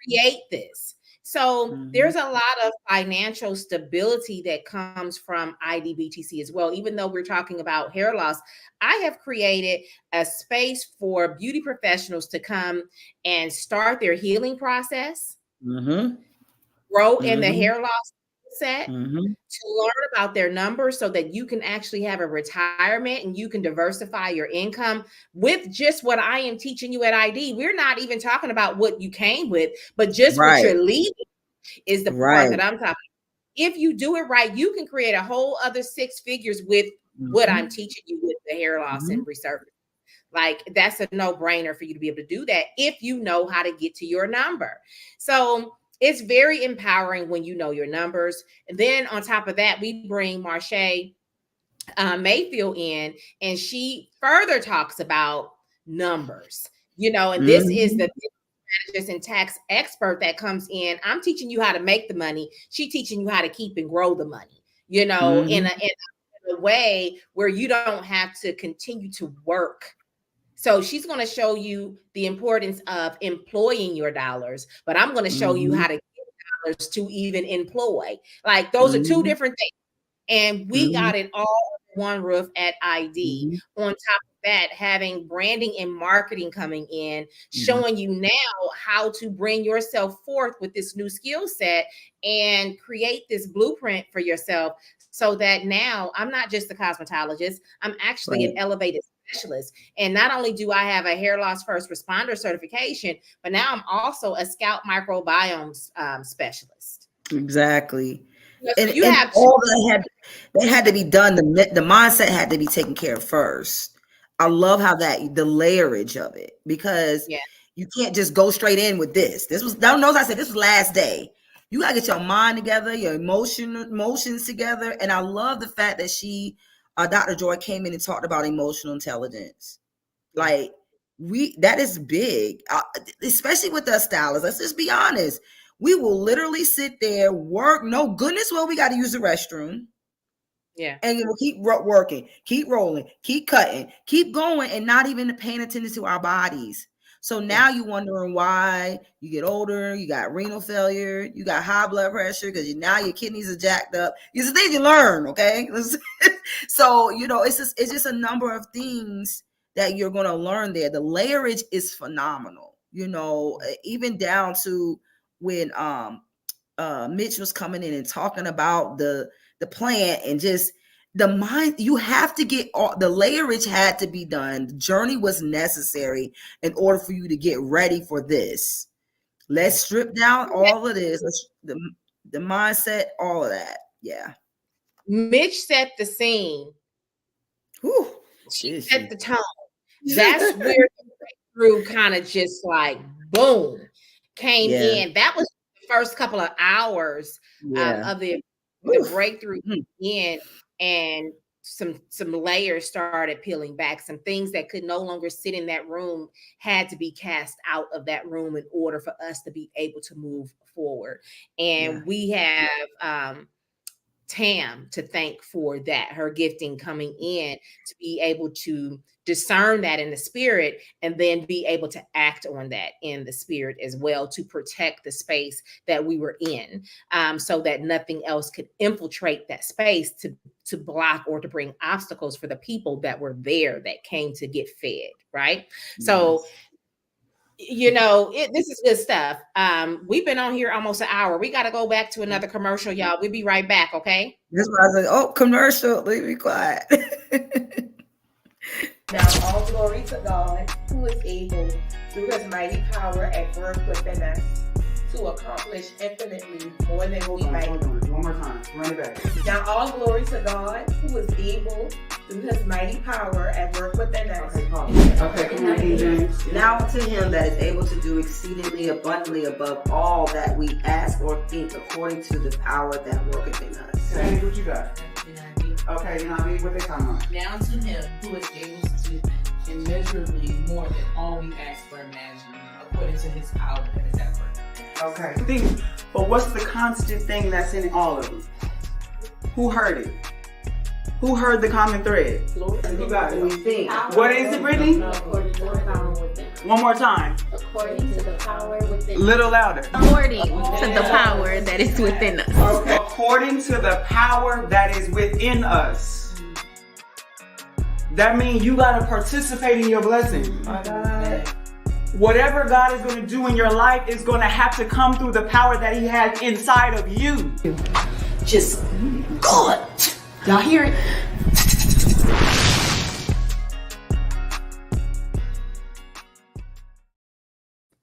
Speaker 2: create this? So there's a lot of financial stability that comes from IDBTC as well. Even though we're talking about hair loss, I have created a space for beauty professionals to come and start their healing process, grow in the hair loss set, to learn about their numbers so that you can actually have a retirement and you can diversify your income with just what I am teaching you at ID. We're not even talking about what you came with, but just what you're leaving is the part that I'm talking about. If you do it right, you can create a whole other 6 figures with what I'm teaching you with the hair loss and resurfacing. Like, that's a no-brainer for you to be able to do that if you know how to get to your number. So it's very empowering when you know your numbers. And then on top of that, we bring Marche Mayfield in, and she further talks about numbers, and this is the strategist and tax expert that comes in. I'm teaching you how to make the money. She's teaching you how to keep and grow the money, in a way where you don't have to continue to work. So she's going to show you the importance of employing your dollars, but I'm going to show you how to get dollars to even employ. Like, those are 2 different things. And we got it all under one roof at ID. On top of that, having branding and marketing coming in, showing you now how to bring yourself forth with this new skill set and create this blueprint for yourself, so that now I'm not just a cosmetologist, I'm actually an elevated specialist. And not only do I have a hair loss first responder certification, but now I'm also a scalp microbiome specialist.
Speaker 6: Exactly.
Speaker 2: So
Speaker 6: And
Speaker 2: you have
Speaker 6: all that had to be done. The mindset had to be taken care of first. I love how the layerage of it, because you can't just go straight in with this. Notice I said this was last day. You gotta get your mind together, your emotions together. And I love the fact that Dr. Joy came in and talked about emotional intelligence. Like, that is big, especially with us stylists. Let's just be honest. We will literally sit there, work. No goodness, well, we got to use the restroom. Yeah. And we'll keep working, keep rolling, keep cutting, keep going, and not even paying attention to our bodies. So now you're wondering why you get older, you got renal failure, you got high blood pressure because now your kidneys are jacked up. These are things you learn, okay? So, it's just a number of things that you're going to learn there. The layerage is phenomenal, even down to when Mitch was coming in and talking about the plant and just the mind. You have to get the layerage had to be done. The journey was necessary in order for you to get ready for this. Let's strip down all of this. The mindset, all of that. Yeah.
Speaker 2: Mitch set the scene.
Speaker 6: Whew.
Speaker 2: She
Speaker 6: Jeez.
Speaker 2: set the tone. That's where the breakthrough kind of just like boom came in. That was the first couple of hours of the breakthrough in, and some layers started peeling back. Some things that could no longer sit in that room had to be cast out of that room in order for us to be able to move forward. And we have Tam to thank for that, her gifting coming in to be able to discern that in the spirit and then be able to act on that in the spirit as well to protect the space that we were in, so that nothing else could infiltrate that space to block or to bring obstacles for the people that were there that came to get fed, right? So you know, this is good stuff. We've been on here almost an hour. We got to go back to another commercial, y'all. We'll be right back, okay?
Speaker 6: That's why I was like, oh, commercial. Leave me quiet.
Speaker 9: Now all glory to God, who is able, through his mighty power at work within us, to accomplish infinitely more than we might.
Speaker 10: One more time. Run it back.
Speaker 9: Now all glory to God, who is able, through his mighty power at work within us.
Speaker 10: Okay, come on, King James.
Speaker 3: Now to him that is able to do exceedingly abundantly above all that we ask or think, according to the power that worketh in us.
Speaker 10: Sandy, what you got? Okay, NIV, what they talking about?
Speaker 11: Now to him who is able to do immeasurably more than all we ask or imagine, according to his power that is at work.
Speaker 10: Okay. But what's the constant thing that's in all of them? Who heard it? Who heard the common thread? Who got it?
Speaker 3: We think.
Speaker 10: What is it, Brittany?
Speaker 9: According to the power within us.
Speaker 10: One more time.
Speaker 9: According to the power within us.
Speaker 10: Little louder.
Speaker 4: According to the power that is within us.
Speaker 10: Okay. According to the power that is within us. That means you got to participate in your blessing.
Speaker 3: My God.
Speaker 10: Whatever God is going to do in your life is going to have to come through the power that he has inside of you.
Speaker 8: Just good. Y'all hear it?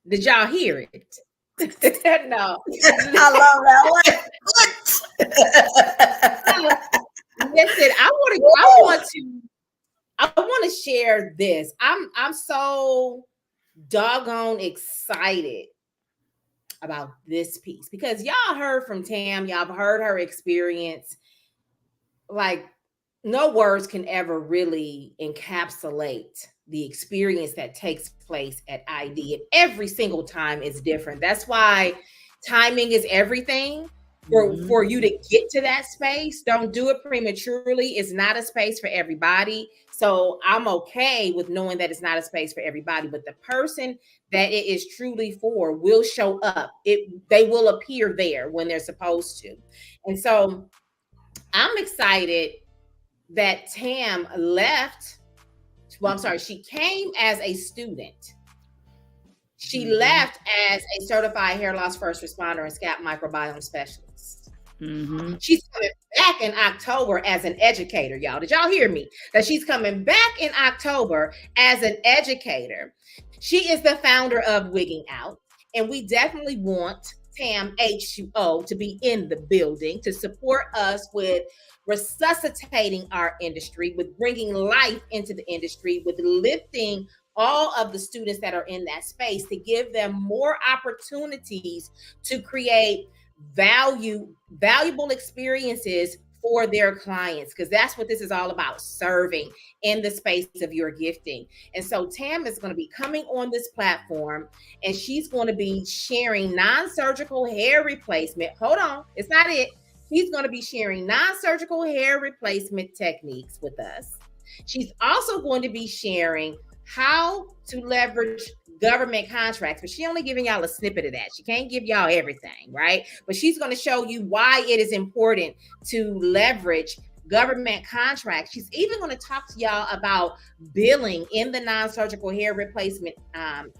Speaker 2: Did y'all hear it? No.
Speaker 6: I love that one.
Speaker 2: Listen, I want to share this. I'm so doggone excited about this piece because y'all heard from Tam, y'all have heard her experience. Like, no words can ever really encapsulate the experience that takes place at ID. And every single time is different. That's why timing is everything. For you to get to that space, don't do it prematurely. It's not a space for everybody. So I'm okay with knowing that it's not a space for everybody, but the person that it is truly for will show up. They will appear there when they're supposed to. And so I'm excited that Tam left. Well, I'm sorry, she came as a student. She left as a certified hair loss first responder and scalp microbiome specialist. She's coming back in October as an educator, y'all. Did y'all hear me? That she's coming back in October as an educator. She is the founder of Wigging Out, and we definitely want Tam H2O to be in the building to support us with resuscitating our industry, with bringing life into the industry, with lifting all of the students that are in that space to give them more opportunities to create valuable experiences for their clients, because that's what this is all about, serving in the space of your gifting. And so Tam is going to be coming on this platform and she's going to be sharing non-surgical hair replacement. Hold on, it's not it. She's going to be sharing non-surgical hair replacement techniques with us. She's also going to be sharing how to leverage government contracts, but she's only giving y'all a snippet of that. She can't give y'all everything, right? But she's going to show you why it is important to leverage government contracts. She's even going to talk to y'all about billing in the non-surgical hair replacement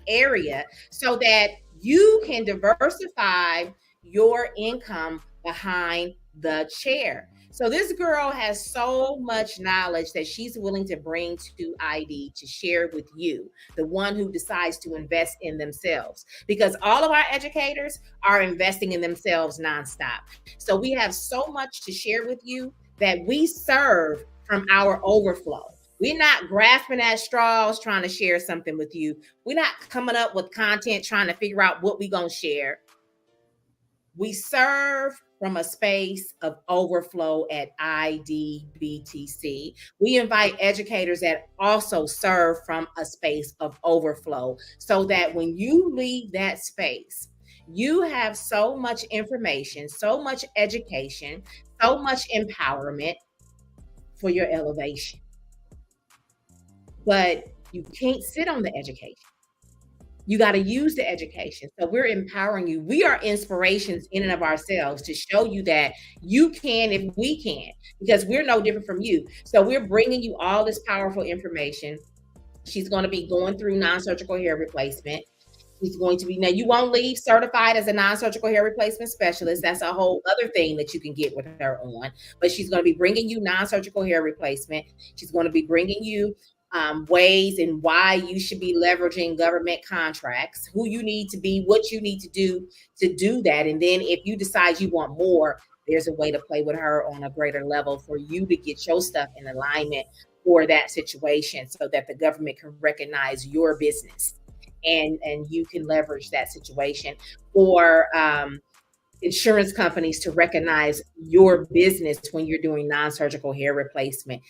Speaker 2: area so that you can diversify your income behind the chair. So this girl has so much knowledge that she's willing to bring to ID to share with you, the one who decides to invest in themselves. Because all of our educators are investing in themselves nonstop. So we have so much to share with you that we serve from our overflow. We're not grasping at straws trying to share something with you. We're not coming up with content trying to figure out what we're going to share. We serve from a space of overflow at IDBTC. We invite educators that also serve from a space of overflow so that when you leave that space, you have so much information, so much education, so much empowerment for your elevation. But you can't sit on the education. You got to use the education. So we're empowering you. We are inspirations in and of ourselves to show you that you can if we can, because we're no different from you. So we're bringing you all this powerful information. She's going to be going through non-surgical hair replacement. She's going to be, now you won't leave certified as a non-surgical hair replacement specialist. That's a whole other thing that you can get with her on. But she's going to be bringing you non-surgical hair replacement. She's going to be bringing you ways and why you should be leveraging government contracts, who you need to be, what you need to do that. And then if you decide you want more, there's a way to play with her on a greater level for you to get your stuff in alignment for that situation so that the government can recognize your business and you can leverage that situation. For insurance companies to recognize your business when you're doing non-surgical hair replacement.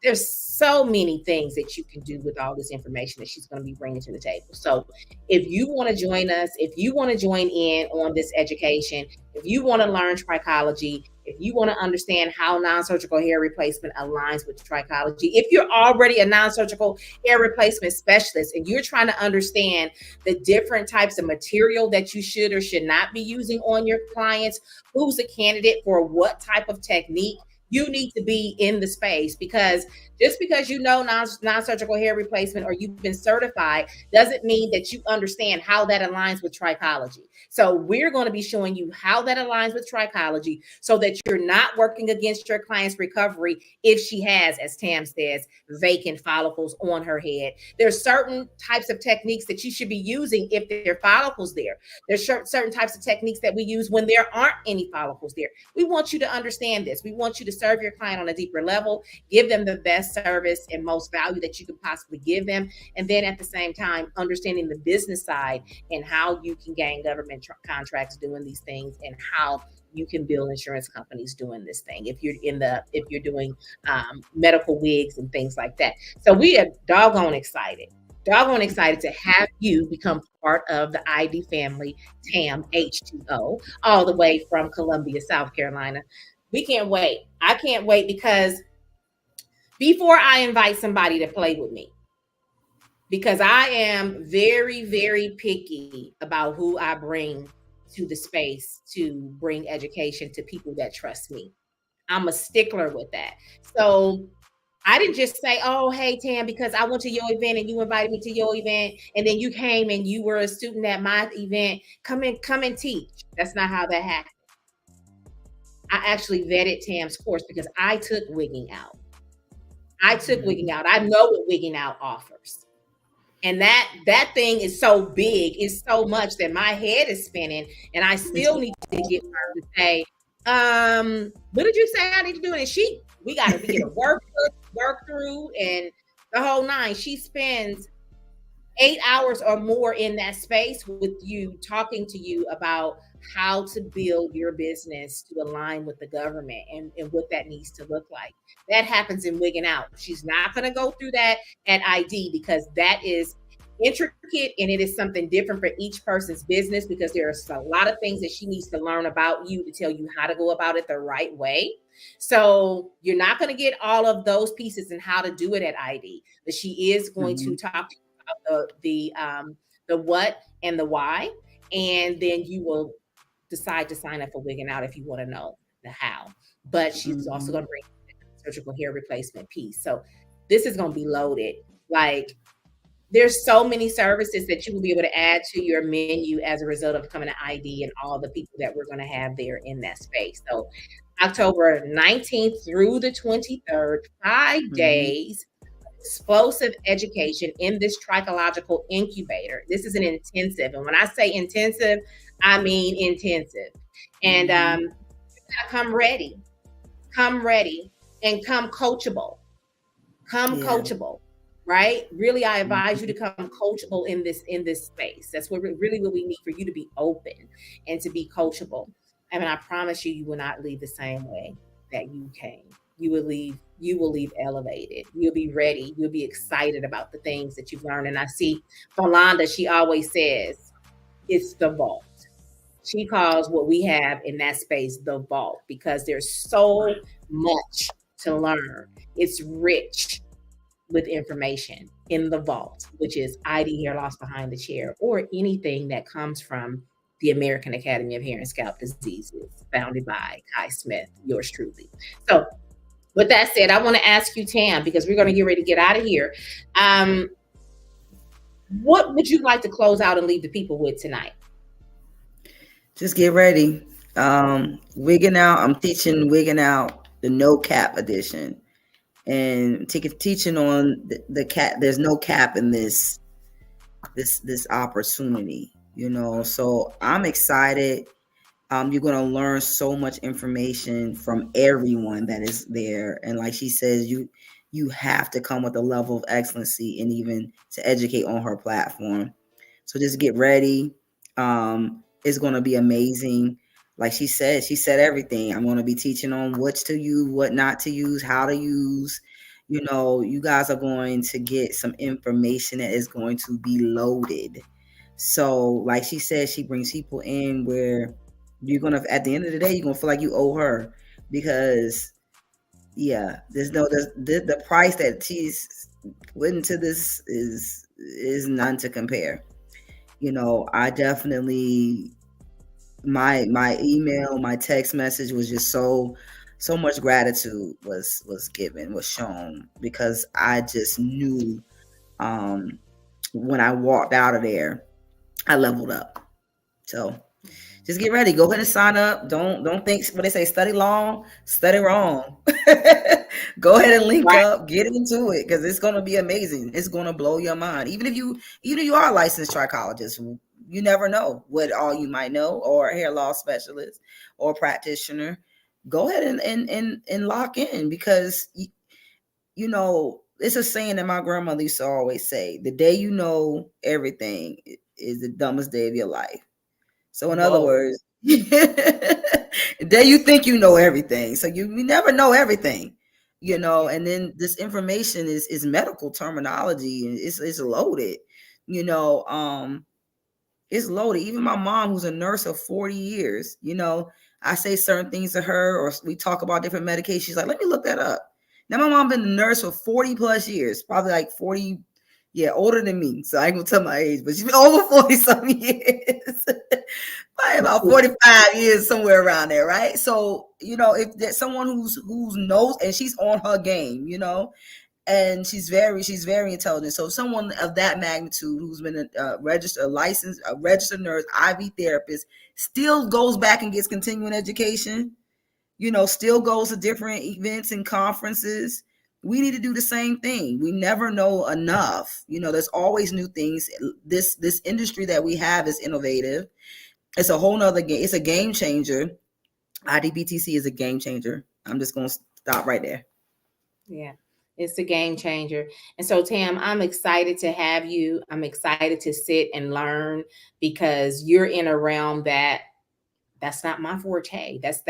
Speaker 2: There's so many things that you can do with all this information that she's going to be bringing to the table. So if you want to join us, if you want to join in on this education, if you want to learn trichology, if you want to understand how non-surgical hair replacement aligns with trichology, if you're already a non-surgical hair replacement specialist and you're trying to understand the different types of material that you should or should not be using on your clients, who's a candidate for what type of technique, you need to be in the space, because just because you know non-surgical hair replacement or you've been certified doesn't mean that you understand how that aligns with trichology. So we're going to be showing you how that aligns with trichology so that you're not working against your client's recovery if she has, as Tam says, vacant follicles on her head. There's certain types of techniques that you should be using if there are follicles there. There's certain types of techniques that we use when there aren't any follicles there. We want you to understand this. We want you to serve your client on a deeper level, give them the best service and most value that you could possibly give them. And then at the same time, understanding the business side and how you can gain government contracts doing these things and how you can build insurance companies doing this thing if you're doing medical wigs and things like that. So we are doggone excited to have you become part of the ID family, TAM H2O, all the way from Columbia, South Carolina. We can't wait. I can't wait, because before I invite somebody to play with me, because I am very, very picky about who I bring to the space to bring education to people that trust me. I'm a stickler with that. So I didn't just say, oh, hey, Tam, because I went to your event and you invited me to your event, and then you came and you were a student at my event. Come and teach. That's not how that happened. I actually vetted Tam's course because I took wigging out. I know what wigging out offers. And that thing is so big, it's so much that my head is spinning, and I still need to get her to say, what did you say I need to do? And we get a work through and the whole nine. She spends 8 hours or more in that space with you, talking to you about how to build your business to align with the government and what that needs to look like. That happens in wigging out. She's not going to go through that at ID because that is intricate and it is something different for each person's business, because there's a lot of things that she needs to learn about you to tell you how to go about it the right way. So you're not going to get all of those pieces and how to do it at ID, but she is going to talk to you about the what and the why, and then you will decide to sign up for wigging out if you want to know the how. But she's also going to bring the surgical hair replacement piece. So this is going to be loaded. Like, there's so many services that you will be able to add to your menu as a result of coming to ID and all the people that we're going to have there in that space. So October 19th through the 23rd, 5 days, explosive education in this trichological incubator. This is an intensive. And when I say intensive, I mean intensive. And you gotta come ready, and come coachable. Coachable, right? Really, I advise you to come coachable in this space. That's what really what we need, for you to be open and to be coachable. I mean, I promise you, you will not leave the same way that you came. You will leave elevated. You'll be ready. You'll be excited about the things that you've learned. And I see Philonda, she always says, it's the vault. She calls what we have in that space the vault, because there's so much to learn. It's rich with information in the vault, which is ID hair loss behind the chair, or anything that comes from the American Academy of Hair and Scalp Diseases, founded by Kai Smith, yours truly. So with that said, I want to ask you, Tam, because we're going to get ready to get out of here. What would you like to close out and leave the people with tonight?
Speaker 6: Just get ready. Wigging out. I'm teaching Wigging Out, the no cap edition, and teaching on the cap. There's no cap in this opportunity, So I'm excited. You're going to learn so much information from everyone that is there. And like she says, you have to come with a level of excellency and even to educate on her platform. So just get ready. It's going to be amazing. Like she said everything. I'm going to be teaching on what to use, what not to use, how to use. You guys are going to get some information that is going to be loaded. So like she said, she brings people in where you're going to, at the end of the day, you're going to feel like you owe her, because the price that she's put into this is none to compare. I definitely, my email, my text message was just so much gratitude was shown, because I just knew when I walked out of there, I leveled up. So just get ready. Go ahead and sign up. Don't think what they say, study long, study wrong. Go ahead and link up, get into it, because it's gonna be amazing. It's gonna blow your mind. Even if you are a licensed trichologist, you never know what all you might know, or a hair loss specialist or practitioner. Go ahead and lock in, because it's a saying that my grandmother used to always say: the day you know everything is the dumbest day of your life. So in other words, the day you think you know everything, so you never know everything, and then this information is medical terminology, and it's loaded, it's loaded. Even my mom, who's a nurse of 40 years, I say certain things to her, or we talk about different medications. She's like, let me look that up. Now my mom been a nurse for 40 plus years, probably like 40, older than me. So I ain't gonna tell my age, but she's been over 40 something years. Probably about 45 years, somewhere around there, right? So, if there's someone who's knows, and she's on her game, and she's very intelligent. So someone of that magnitude, who's been a registered nurse, IV therapist, still goes back and gets continuing education, still goes to different events and conferences. We need to do the same thing. We never know enough. There's always new things. This industry that we have is innovative. It's a whole nother game. It's a game changer. IDBTC is a game changer. I'm just going to stop right there.
Speaker 2: Yeah, it's a game changer. And so, Tam, I'm excited to have you. I'm excited to sit and learn, because you're in a realm that's not my forte. That's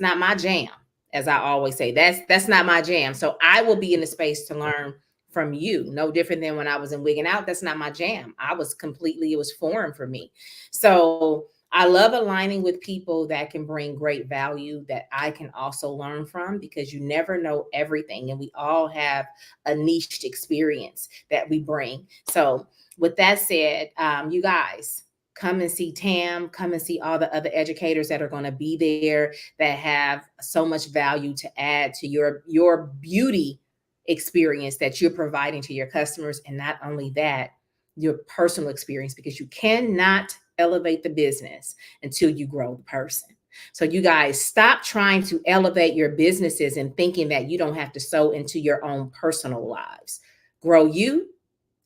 Speaker 2: not my jam. As I always say, that's not my jam. So I will be in the space to learn from you. No different than when I was in Wigging Out. That's not my jam. It was foreign for me. So I love aligning with people that can bring great value that I can also learn from, because you never know everything, and we all have a niched experience that we bring. So with that said, you guys, come and see Tam, come and see all the other educators that are going to be there, that have so much value to add to your beauty experience that you're providing to your customers. And not only that, your personal experience, because you cannot elevate the business until you grow the person. So you guys stop trying to elevate your businesses and thinking that you don't have to sow into your own personal lives. Grow you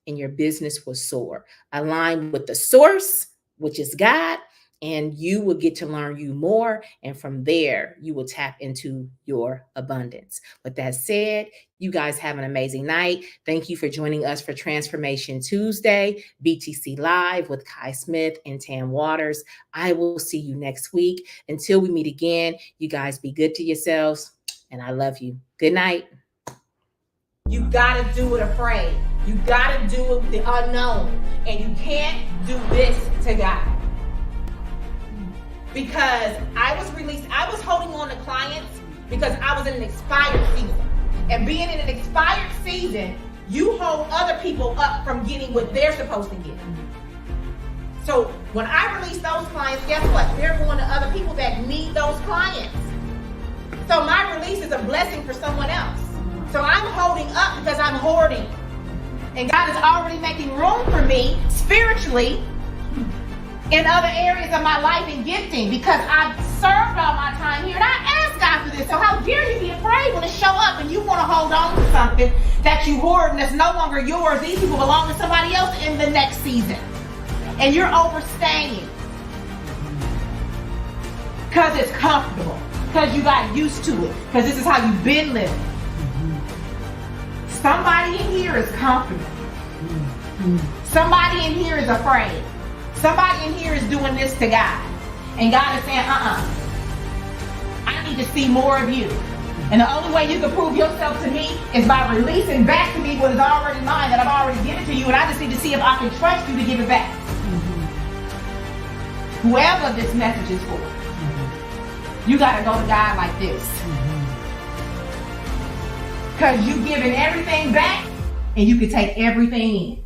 Speaker 2: and your business will soar. Align with the source, which is God, and you will get to learn you more. And from there, you will tap into your abundance. With that said, you guys have an amazing night. Thank you for joining us for Transformation Tuesday, BTC Live with Kai Smith and Tam Waters. I will see you next week. Until we meet again, you guys be good to yourselves, and I love you. Good night.
Speaker 7: You gotta do it afraid. You gotta do it with the unknown. And you can't do this to God. Because I was holding on to clients because I was in an expired season. And being in an expired season, you hold other people up from getting what they're supposed to get. So when I release those clients, guess what? They're going to other people that need those clients. So my release is a blessing for someone else. So I'm holding up because I'm hoarding. And God is already making room for me spiritually in other areas of my life and gifting because I've served all my time here and I asked God for this. So how dare you be afraid when it show up and you want to hold on to something that you hoard and that's no longer yours. These people belong to somebody else in the next season. And you're overstaying because it's comfortable, because you got used to it, because this is how you've been living. Somebody in here is comfortable. Somebody in here is afraid. Somebody in here is doing this to God. And God is saying, I need to see more of you. And the only way you can prove yourself to me is by releasing back to me what is already mine, that I've already given to you. And I just need to see if I can trust you to give it back. Whoever this message is for, you got to go to God like this. Because you giving everything back and you can take everything in.